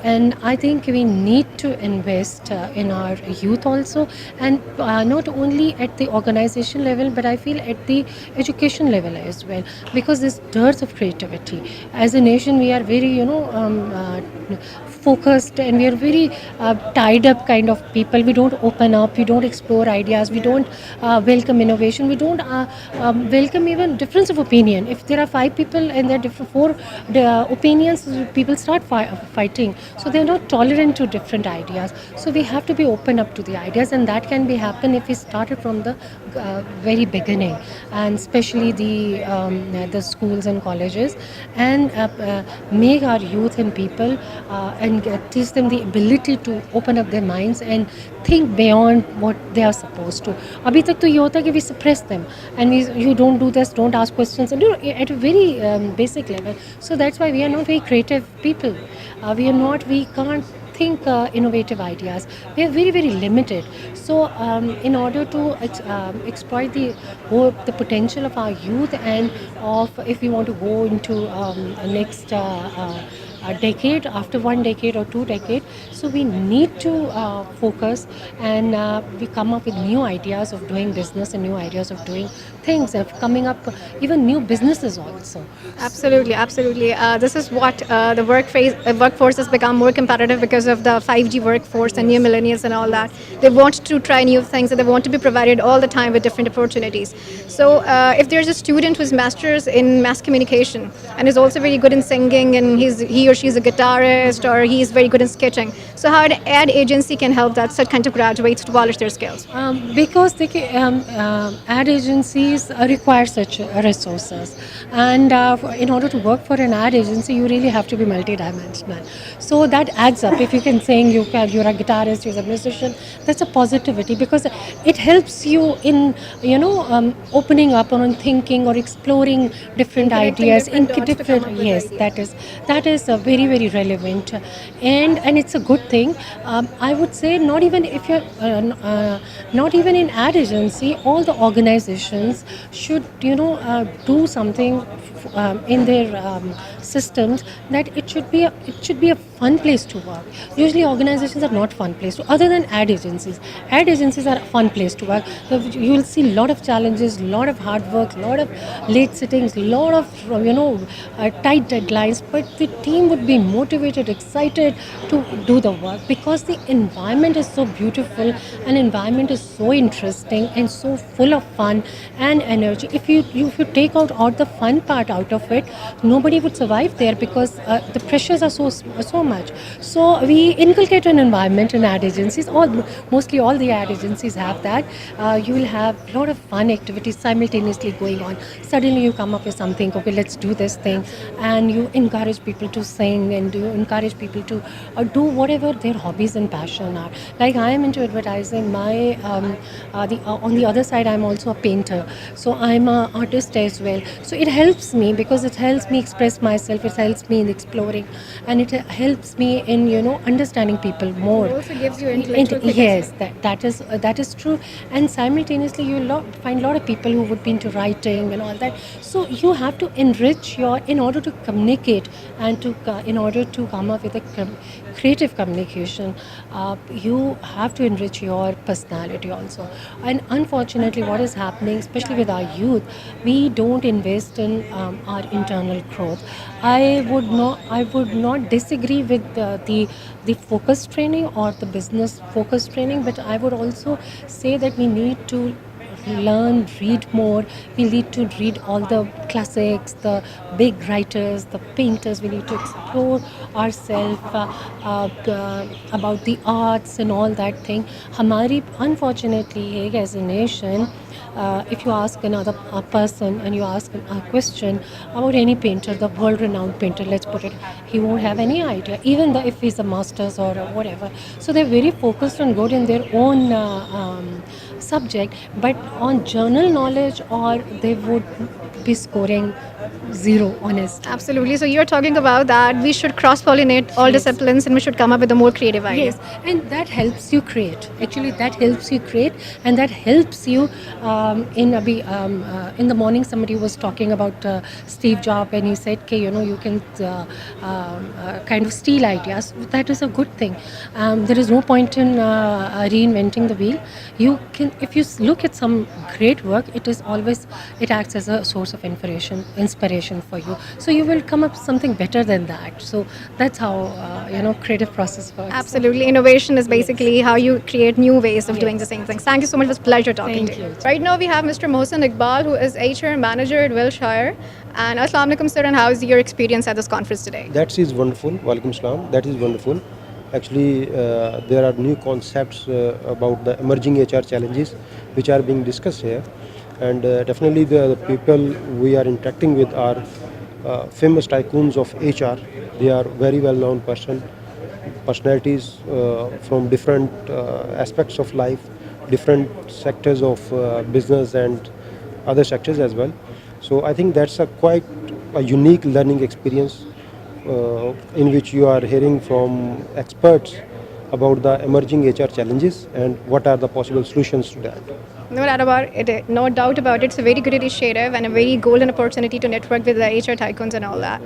and I think we need to invest in our youth also, and not only at the organization level, but I feel at the education level as well, because there's dearth of creativity. As a nation, we are very focused, and we are very tied up kind of people. We don't open up, we don't explore ideas, we don't welcome innovation, we don't welcome even difference of opinion. If there are 5 people and there are different 4 opinions, people start fighting. So they're not tolerant to different ideas. So we have to be open up to the ideas, and that can be happen if we started from the very beginning, and especially the schools and colleges, and make our youth and people and teach them the ability to open up their minds and think beyond what they are supposed to. Abhi tak to ye hota hai ki we suppress them, and you don't do this, don't ask questions, and at a very basic level. So that's why we are not very creative people. We can't think innovative ideas. We are very, very limited. So in order to exploit the potential of our youth, and of if we want to go into next a decade, after 1 decade or 2 decades, so we need to focus, and we come up with new ideas of doing business and new ideas of doing things, of coming up even new businesses also. Absolutely, absolutely. This is what the workforce has become more competitive because of the 5G workforce and new millennials and all that. They want to try new things, and they want to be provided all the time with different opportunities. So if there's a student who's masters in mass communication and is also very good in singing, and he or she's a guitarist, or he's very good in sketching, so how an ad agency can help that such kind of graduates to polish their skills? Because ad agencies require such resources, and in order to work for an ad agency, you really have to be multidimensional. So that adds up. If you can sing, you're a guitarist, you're a musician, that's a positivity, because it helps you in opening up on thinking or exploring different Connecting ideas different in dots to come up with yes, ideas. that is very very relevant, and it's a good thing. I would say not even if you're not even in ad agency, all the organizations should do something in their systems, that it should be a fun place to work. Usually organizations are not fun place to, other than ad agencies. Ad agencies are a fun place to work. You will see a lot of challenges, lot of hard work, lot of late sittings, lot of tight deadlines, but the team would be motivated, excited to do the work, because the environment is so beautiful and environment is so interesting and so full of fun and energy. If you take out all the fun part out of it, nobody would survive there, because the pressures are so much. So we inculcate an environment in ad agencies. Mostly all the ad agencies have that. You will have a lot of fun activities simultaneously going on. Suddenly you come up with something. Okay, let's do this thing, and you encourage people to sing, and you encourage people to do whatever their hobbies and passion are. Like I am into advertising. On the other side, I'm also a painter, so I'm an artist as well. So it helps me, because it helps me express myself. It helps me in exploring, and it helps me in understanding people more. It also gives you intellectual Yes, that is true. And simultaneously, you find a lot of people who would be into writing and all that. So you have to enrich in order to communicate, and in order to come up with a creative communication, you have to enrich your personality also. And unfortunately, what is happening, especially with our youth, we don't invest in our internal growth. I would not disagree with the focus training or the business focus training, but I would also say that we need to read more. We need to read all the classics, the big writers, the painters. We need to explore ourselves about the arts and all that thing. Unfortunately, as a nation, if you ask another person and you ask a question about any painter, the world-renowned painter, let's put it, he won't have any idea, even if he's a master's or whatever. So they're very focused and good in their own subject, but on journal knowledge, or they would be scoring zero, honest. Absolutely. So you're talking about that we should cross-pollinate all Yes. disciplines, and we should come up with a more creative idea. Yes, and that helps you create. Actually, that helps you create, and that helps you. In the morning, somebody was talking about Steve Jobs, and he said, "Okay, you can kind of steal ideas." That is a good thing. There is no point in reinventing the wheel. You can, if you look at some great work, it acts as a source of inspiration for you. So you will come up with something better than that. So that's how creative process works. Absolutely. Innovation is basically how you create new ways of doing the same things. Thank you so much. It was a pleasure talking Thank to you. you. Right now we have Mr. Mohsen Iqbal, who is HR manager at Wilshire. And Assalamu alaikum, sir, and how is your experience at this conference today? That is wonderful. Walaikum salam. That is wonderful. Actually, there are new concepts about the emerging HR challenges which are being discussed here. And definitely the people we are interacting with are famous tycoons of HR. They are very well-known personalities from different aspects of life, different sectors of business and other sectors as well. So I think that's quite a unique learning experience in which you are hearing from experts about the emerging HR challenges and what are the possible solutions to that. No doubt about it. No doubt about it. It's a very good initiative and a very golden opportunity to network with the HR tycoons and all that.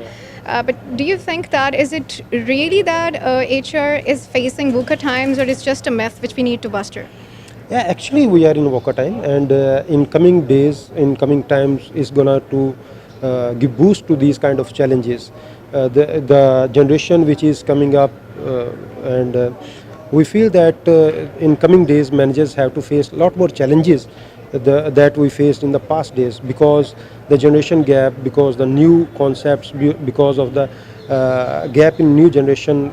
But do you think that is it really that HR is facing VUCA times, or it's just a myth which we need to buster? Yeah, actually we are in VUCA time, and in coming days, in coming times, is gonna to give boost to these kind of challenges. The generation which is coming up, and we feel that in coming days managers have to face a lot more challenges that we faced in the past days, because the generation gap, because the new concepts, because of the gap in new generation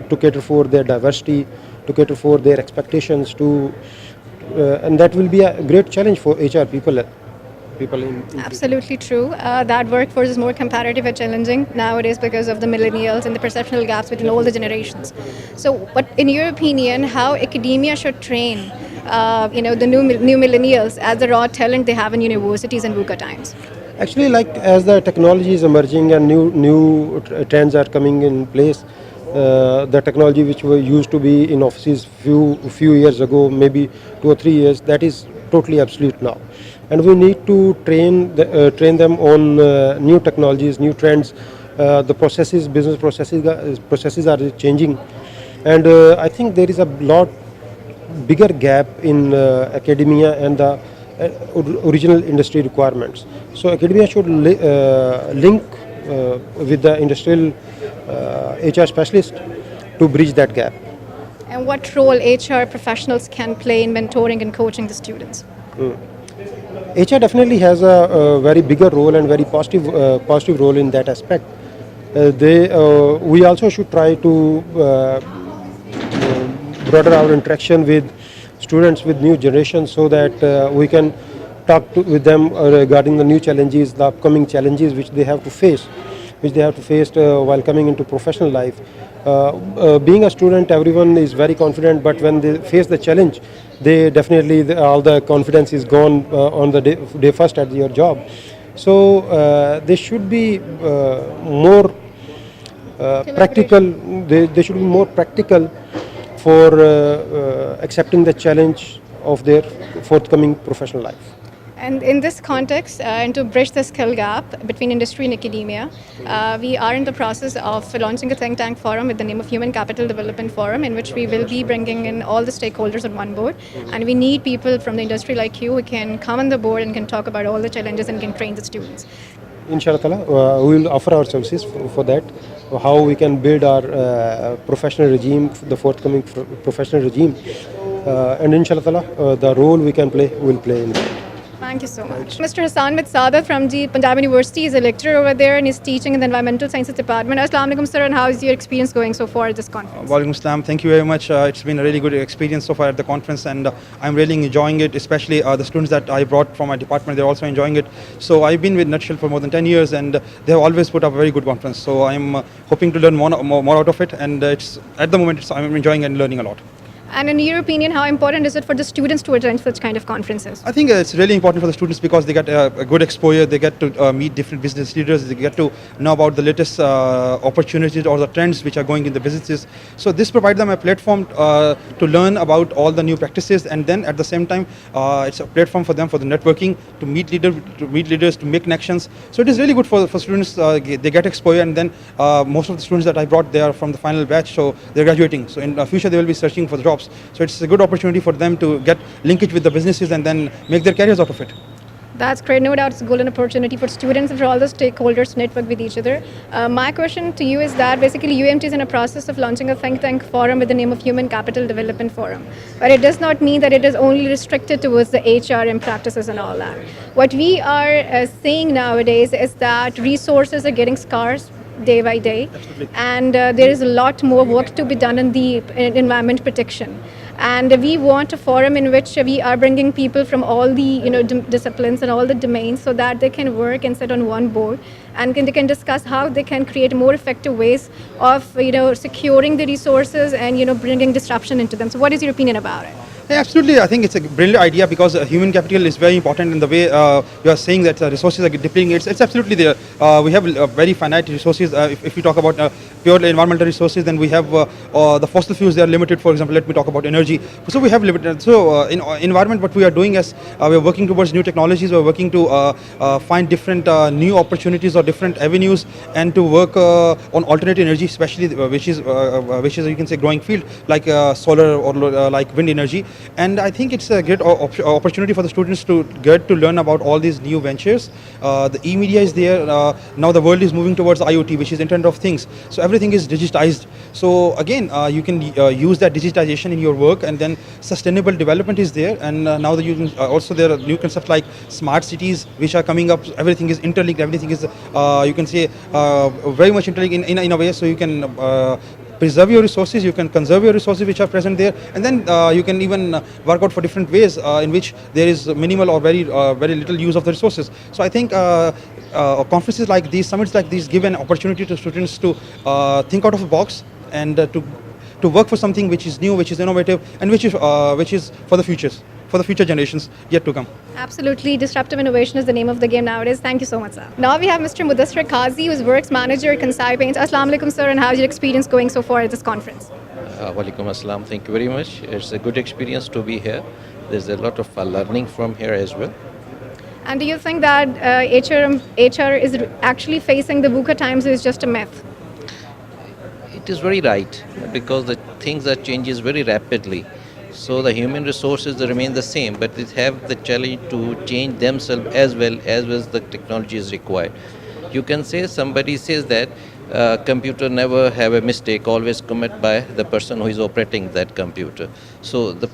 to cater for their diversity, to cater for their expectations, and that will be a great challenge for HR people in Absolutely true. That workforce is more competitive and challenging nowadays because of the millennials and the perceptual gaps between all the generations. So, but in your opinion, how academia should train, the new millennials as the raw talent they have in universities and VUCA times? Actually, like as the technology is emerging and new trends are coming in place, the technology which were used to be in offices few years ago, maybe 2 or 3 years, that is totally obsolete now, and we need to train them on new technologies, new trends. The processes, business processes are changing, and I think there is a lot bigger gap in academia and the original industry requirements. So academia should link with the industrial HR specialist to bridge that gap. And what role HR professionals can play in mentoring and coaching the students? HR definitely has a very bigger role and very positive role in that aspect. We also should try to broaden our interaction with students, with new generations, so that we can with them regarding the new challenges, the upcoming challenges which they have to face, while coming into professional life. Being a student, everyone is very confident, but when they face the challenge, they definitely all the confidence is gone on the day first at your job. So they should be more practical. They should be more practical for accepting the challenge of their forthcoming professional life. And in this context, and to bridge the skill gap between industry and academia, we are in the process of launching a think tank forum with the name of Human Capital Development Forum, in which we will be bringing in all the stakeholders on one board. And we need people from the industry like you who can come on the board and can talk about all the challenges and can train the students. Inshallah, we will offer our services for that, how we can build our professional regime, the forthcoming professional regime, and inshallah, the role we can play, will play in that. Thank you so much. Mr. Hassan Mitsadat from the Punjab University is a lecturer over there and is teaching in the Environmental Sciences Department. Assalamu alaikum, sir, and how is your experience going so far at this conference? Walaikum Assalam. Thank you very much. It's been a really good experience so far at the conference, and I'm really enjoying it, especially the students that I brought from my department, they're also enjoying it. So I've been with Nutshell for more than 10 years, and they have always put up a very good conference. So I'm hoping to learn more out of it, and at the moment I'm enjoying and learning a lot. And in your opinion, how important is it for the students to attend such kind of conferences? I think it's really important for the students because they get a good exposure, they get to meet different business leaders, they get to know about the latest opportunities or the trends which are going in the businesses. So this provides them a platform to learn about all the new practices, and then at the same time it's a platform for them for the networking, to meet leaders, to make connections. So it is really good for students, they get exposure, and then most of the students that I brought, they are from the final batch, so they're graduating. So in the future they will be searching for the jobs. So it's a good opportunity for them to get linkage with the businesses and then make their careers out of it. That's great. No doubt it's a golden opportunity for students and for all the stakeholders to network with each other. My question to you is that basically UMT is in a process of launching a think tank forum with the name of Human Capital Development Forum. But it does not mean that it is only restricted towards the HR and practices and all that. What we are seeing nowadays is that resources are getting scarce day by day. Absolutely. And there is a lot more work to be done in the environment protection. And we want a forum in which we are bringing people from all the disciplines and all the domains, so that they can work and sit on one board and they can discuss how they can create more effective ways of securing the resources and bringing disruption into them. So what is your opinion about it? Yeah, absolutely. I think it's a brilliant idea because human capital is very important in the way you are saying that resources are depleting. It's absolutely there. We have very finite resources. If we talk about purely environmental resources, then we have the fossil fuels, they are limited. For example, let me talk about energy. So we have limited. So in environment, what we are doing is we are working towards new technologies. We are working to find different new opportunities or different avenues, and to work on alternate energy, especially which is you can say growing field like solar or like wind energy. And I think it's a great opportunity for the students to get to learn about all these new ventures. The e-media is there. Now the world is moving towards IoT, which is Internet of Things. So everything is digitized. So again, you can use that digitization in your work, and then sustainable development is there. And now you can also there are new concepts like smart cities which are coming up. Everything is interlinked. Everything is you can say very much interlinked in a way. So you can preserve your resources, you can conserve your resources which are present there, and then you can even work out for different ways in which there is minimal or very little use of the resources. So I think conferences like these, summits like these give an opportunity to students to think out of the box and to to work for something which is new, which is innovative, and which is for the future generations yet to come. Absolutely. Disruptive innovation is the name of the game nowadays. Thank you so much, sir. Now we have Mr. Mudassir Qazi, who's Works Manager at Kansai Paints. Assalamu alaikum, sir, and how's your experience going so far at this conference? Walaikum assalam. Thank you very much. It's a good experience to be here. There's a lot of learning from here as well. And do you think that HR is actually facing the VUCA times is just a myth? It is very right because the things are changes very rapidly. So the human resources remain the same, but they have the challenge to change themselves as well as the technology is required. You can say somebody says that computer never have a mistake, always commit by the person who is operating that computer. So the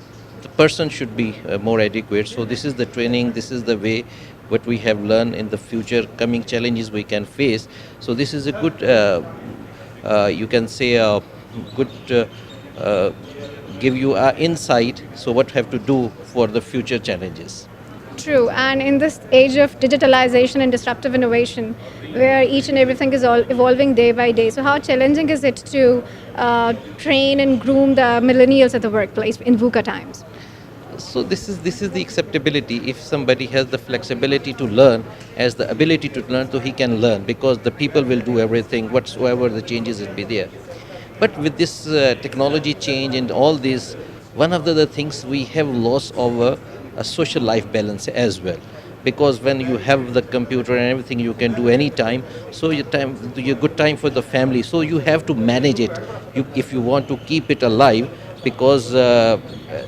person should be more adequate. So this is the training, this is the way what we have learned in the future coming challenges we can face. So this is a good, you can say a good give you insight, so what have to do for the future challenges. True, and in this age of digitalization and disruptive innovation, where each and everything is all evolving day by day, so how challenging is it to train and groom the millennials at the workplace in VUCA times? So this is the acceptability. If somebody has the flexibility to learn, has the ability to learn, so he can learn, because the people will do everything, whatsoever the changes will be there. But with this technology change and all this, one of the things we have lost our a social life balance as well, because when you have the computer and everything you can do anytime, so your good time for the family, so you have to manage it if you want to keep it alive, because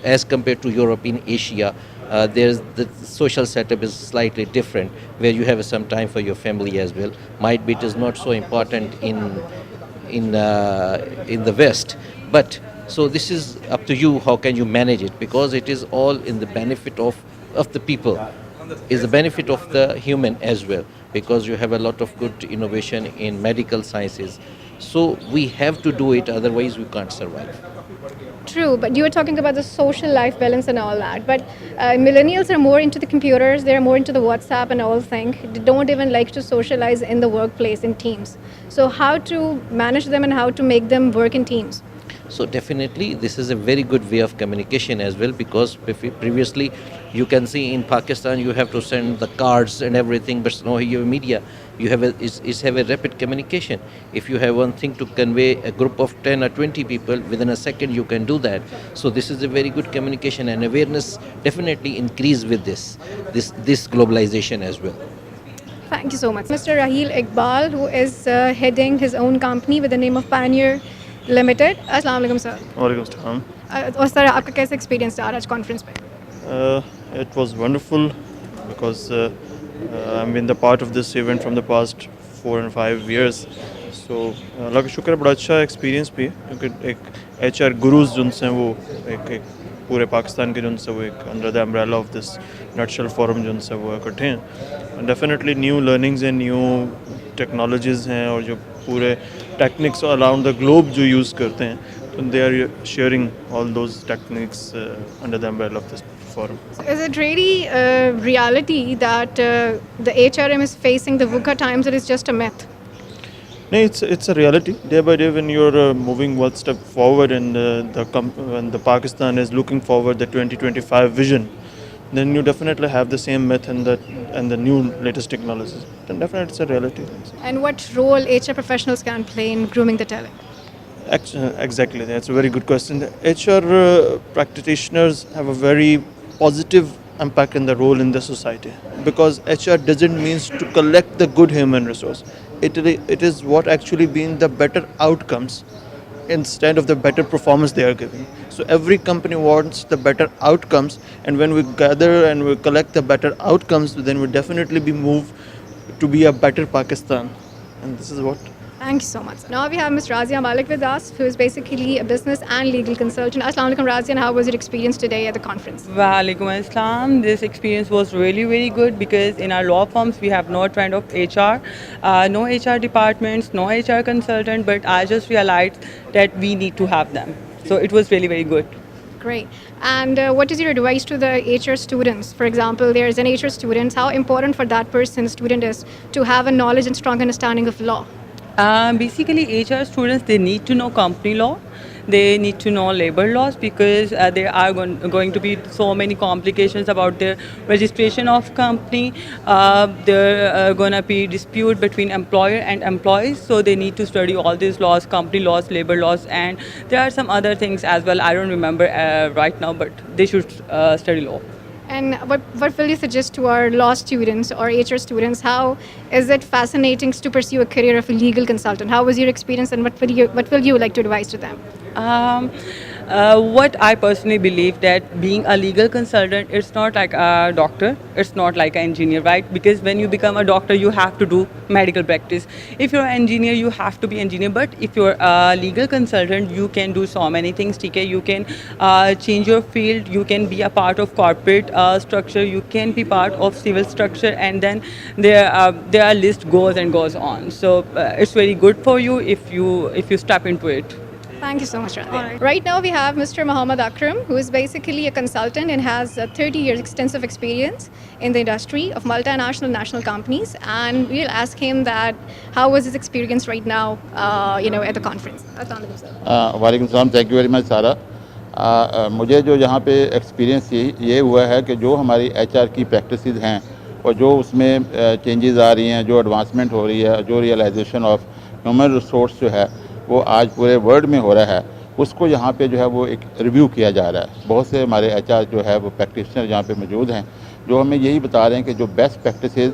as compared to Europe, in Asia, there's the social setup is slightly different, where you have some time for your family as well. Might be it is not so important in the West, but so this is up to you, how can you manage it, because it is all in the benefit of the people, is the benefit of the human as well, because you have a lot of good innovation in medical sciences, so we have to do it, otherwise we can't survive. True, but you were talking about the social life balance and all that. But millennials are more into the computers, they're more into the WhatsApp and all thing. They don't even like to socialize in the workplace in teams. So how to manage them and how to make them work in teams? So definitely this is a very good way of communication as well, because previously you can see in Pakistan you have to send the cards and everything, but now here media you have a rapid communication. If you have one thing to convey a group of 10 or 20 people, within a second you can do that. So this is a very good communication, and awareness definitely increase with this globalization as well. Thank you so much. Mr. Raheel Iqbal, who is heading his own company with the name of Pioneer Limited. Assalamu alaikum, sir. Walaikum assalam. और sir आपका कैसा experience था आज conference पे? It was wonderful because I've been the part of this event from the past 4 and 5 years. So अल्लाह का शुक्र है, बड़ा अच्छा एक्सपीरियंस भी है, क्योंकि एक HR गुरुज जिनसे वो एक पूरे पाकिस्तान के जिनसे वो एक under the umbrella of this nutshell forum जिनसे वो इकट्ठे हैं. Definitely new learnings and new technologies हैं, और जो पूरे टेक्निक्स अराउंड द ग्लोब जो यूज़ करते हैं, तो they are sharing all those techniques under the umbrella of this forum. So is it really reality that the HRM is facing the VUCA times, or is just a myth? No, it's a reality. Day by day, when you're moving one step forward, and when the Pakistan is looking forward the 2025 vision, then you definitely have the same myth and the new latest technologies. Then definitely it's a reality. And what role HR professionals can play in grooming the talent? Exactly, that's a very good question. The HR practitioners have a very positive impact in the role in the society, because HR doesn't mean to collect the good human resource. It is what actually being the better outcomes instead of the better performance they are giving. So every company wants the better outcomes, and when we gather and we collect the better outcomes, then we definitely be moved to be a better Pakistan. And this is what. Thank you so much. Now we have Ms. Razia Malik with us, who is basically a business and legal consultant. Assalamu alaikum, Razia, and how was your experience today at the conference? Walaikum assalam. This experience was really, really good, because in our law firms we have no trend of HR, no HR departments, no HR consultant, but I just realized that we need to have them. So it was really very good. Great. And what is your advice to the HR students? For example, there is an HR student. How important for that person, student, is to have a knowledge and strong understanding of law? Basically, HR students, they need to know company law. they need to know labor laws because there are going to be so many complications about their registration of company. There are going to be dispute between employer and employees, so they need to study all these laws, company laws, labor laws, and there are some other things as well. I don't remember right now, but they should study law. And what will you suggest to our law students or HR students? How is it fascinating to pursue a career of a legal consultant? How was your experience, and what will you like to advise to them? What I personally believe that being a legal consultant, it's not like a doctor, it's not like an engineer, right? Because when you become a doctor, you have to do medical practice. If you're an engineer, you have to be engineer. But if you're a legal consultant, you can do so many things. TK, you can change your field. You can be a part of corporate structure. You can be part of civil structure, and then their list goes and goes on. So it's very good for you if you step into it. Thank you so much, Radhe. Right now we have Mr. Muhammad Akram, who is basically a consultant and has 30 years extensive experience in the industry of multinational national companies. And we'll ask him that how was his experience right now, at the conference. Assalamu alaikum, sir. वालेकुम सलाम, thank you very much सारा। मुझे जो यहाँ पे experience ये हुआ है कि जो हमारी एचआर की प्रैक्टिसेस हैं और जो उसमें चेंजेस आ रही हैं, जो एडवांसमेंट हो रही है, जो रियलाइजेशन ऑफ ह्यूमन रिसोर्स जो है वो आज पूरे वर्ल्ड में हो रहा है, उसको यहाँ पे जो है वो एक रिव्यू किया जा रहा है। बहुत से हमारे एचआर जो है वो प्रैक्टिशनर यहाँ पे मौजूद हैं जो हमें यही बता रहे हैं कि जो best practices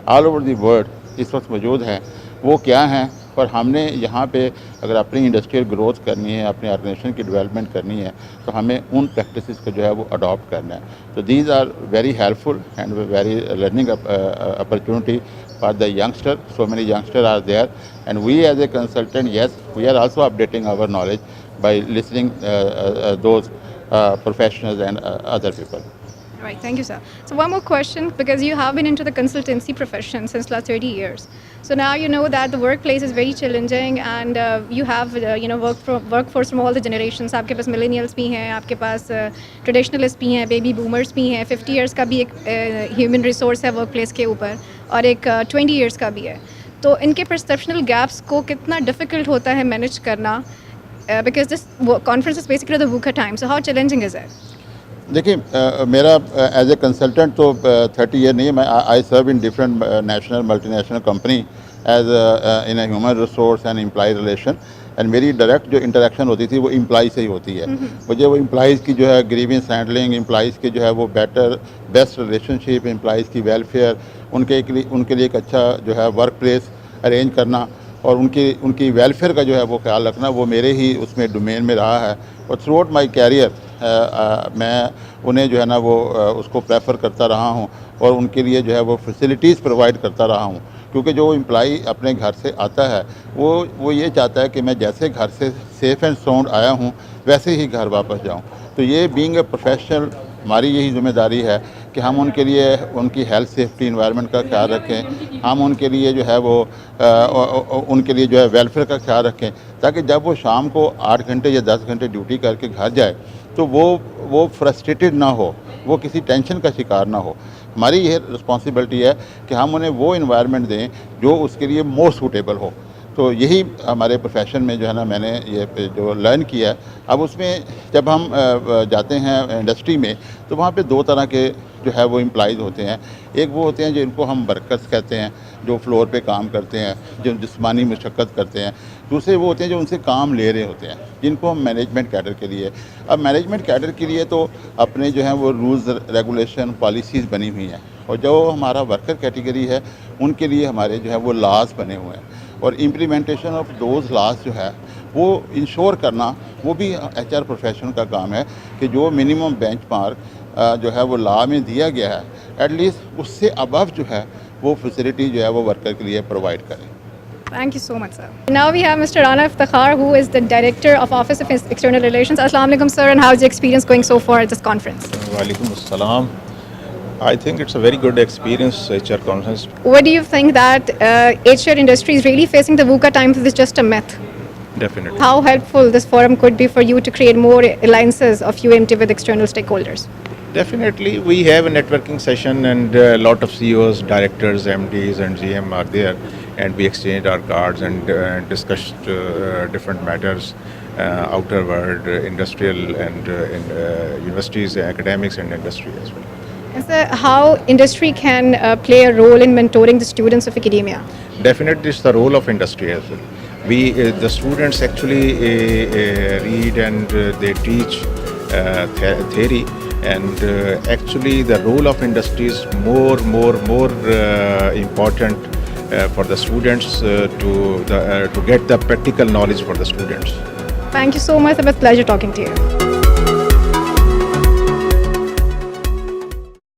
all over the world इस वक्त मौजूद हैं वो क्या हैं, और हमने यहाँ पे अगर अपनी इंडस्ट्रियल ग्रोथ करनी है, अपनी ऑर्गेनाइजेशन की डेवलपमेंट करनी है, तो हमें उन प्रैक्टिसेस को जो है वो अडॉप्ट करना है। तो these are very helpful and very learning opportunity for the youngster. So many youngsters are there, and we as a consultant, yes, we are also updating our knowledge by listening those professionals and other people. Right, thank you, sir. So one more question, because you have been into the consultancy profession since last 30 years. So now you know that the workplace is very challenging, and you have workforce from all the generations. आपके पास millennials भी हैं, आपके पास traditionalists भी हैं, baby boomers भी हैं, 50 years का भी एक human resource है workplace के ऊपर, और एक 20 years का भी है. तो इनके perceptual gaps को कितना difficult होता है manage करना? Because this conference is basically the VUCA time. So how challenging is it? देखिए, मेरा एज ए कंसल्टेंट तो 30 ईयर नहीं है। मैं I serve in different national multinational company as in human resource and employee relation, and मेरी direct जो interaction होती थी वो एम्प्लॉय से ही होती है। मुझे वो एम्प्लॉयज़ की जो है ग्रीवेंस हैंडलिंग, एम्प्लॉयज़ की जो है वो बेस्ट रिलेशनशिप, एम्प्लॉयज़ की वेलफेयर, उनके लिए एक अच्छा जो है वर्क प्लेस अरेंज करना और उनकी वेलफेयर का जो है वो ख्याल रखना, वो मेरे ही उसमें डोमेन में रहा है। और थ्रू आउट माई कैरियर मैं उन्हें जो है ना वो उसको प्रेफर करता रहा हूँ और उनके लिए जो है वो फैसिलिटीज़ प्रोवाइड करता रहा हूँ, क्योंकि जो एम्प्लॉई अपने घर से आता है वो ये चाहता है कि मैं जैसे घर से सेफ़ एंड साउंड आया हूँ वैसे ही घर वापस जाऊँ। तो ये बीइंग ए प्रोफेशनल हमारी यही जिम्मेदारी है कि हम उनके लिए उनकी हेल्थ सेफ्टी इन्वायरमेंट का ख्याल रखें, हम उनके लिए जो है वो उनके लिए जो है वेलफेयर का ख्याल रखें, ताकि जब वो शाम को 8 घंटे या 10 घंटे ड्यूटी करके घर जाए तो वो फ्रस्ट्रेटेड ना हो, वो किसी टेंशन का शिकार ना हो। हमारी ये रिस्पॉन्सिबिलिटी है कि हम उन्हें वो इन्वायरमेंट दें जो उसके लिए मोर सूटेबल हो। तो यही हमारे प्रोफेशन में जो है ना मैंने ये जो लर्न किया है। अब उसमें जब हम जाते हैं इंडस्ट्री में तो वहाँ पे 2 तरह के जो है वो एम्प्लॉइज़ होते हैं। एक वो होते हैं जिनको हम वर्कर्स कहते हैं, जो फ्लोर पे काम करते हैं, जो जिस्मानी मशक्क़त करते हैं। दूसरे वो होते हैं जो उनसे काम ले रहे होते हैं, जिनको हम मैनेजमेंट कैडर के लिए। अब मैनेजमेंट कैडर के लिए तो अपने जो हैं वो रूल्स रेगुलेशन पॉलिसीज़ बनी हुई हैं, और जो हमारा वर्कर कैटेगरी है उनके लिए हमारे जो है वो लॉज बने हुए हैं, और इम्प्लीमेंटेशन ऑफ दोज लॉज जो है वो इंश्योर करना वो भी एचआर प्रोफेशन का काम है कि जो मिनिमम बेंचमार्क जो है वो लॉ में दिया गया है एटलीस्ट उससे अबव जो है वो फैसिलिटी जो है वो वर्कर के लिए प्रोवाइड करें। Thank you so much, sir. Now we have Mr. Rana Iftikhar, who is the Director of Office of External Relations. Assalamu alaikum, sir, and how is your experience going so far at this conference? Walaikum assalam. I think it's a very good experience, HR conference. What do you think that HR industry is really facing the VUCA time is just a myth? Definitely. How helpful this forum could be for you to create more alliances of UMT with external stakeholders? Definitely, we have a networking session and a lot of CEOs, directors, MDs and GM are there, and we exchange our cards and discussed different matters. outer world, industrial and in universities, academics and industry as well. And so how industry can play a role in mentoring the students of academia? Definitely, it's the role of industry as well. We, the students actually read and they teach theory, and actually the role of industry is more important for the students to get the practical knowledge for the students. Thank you so much. It was a pleasure talking to you.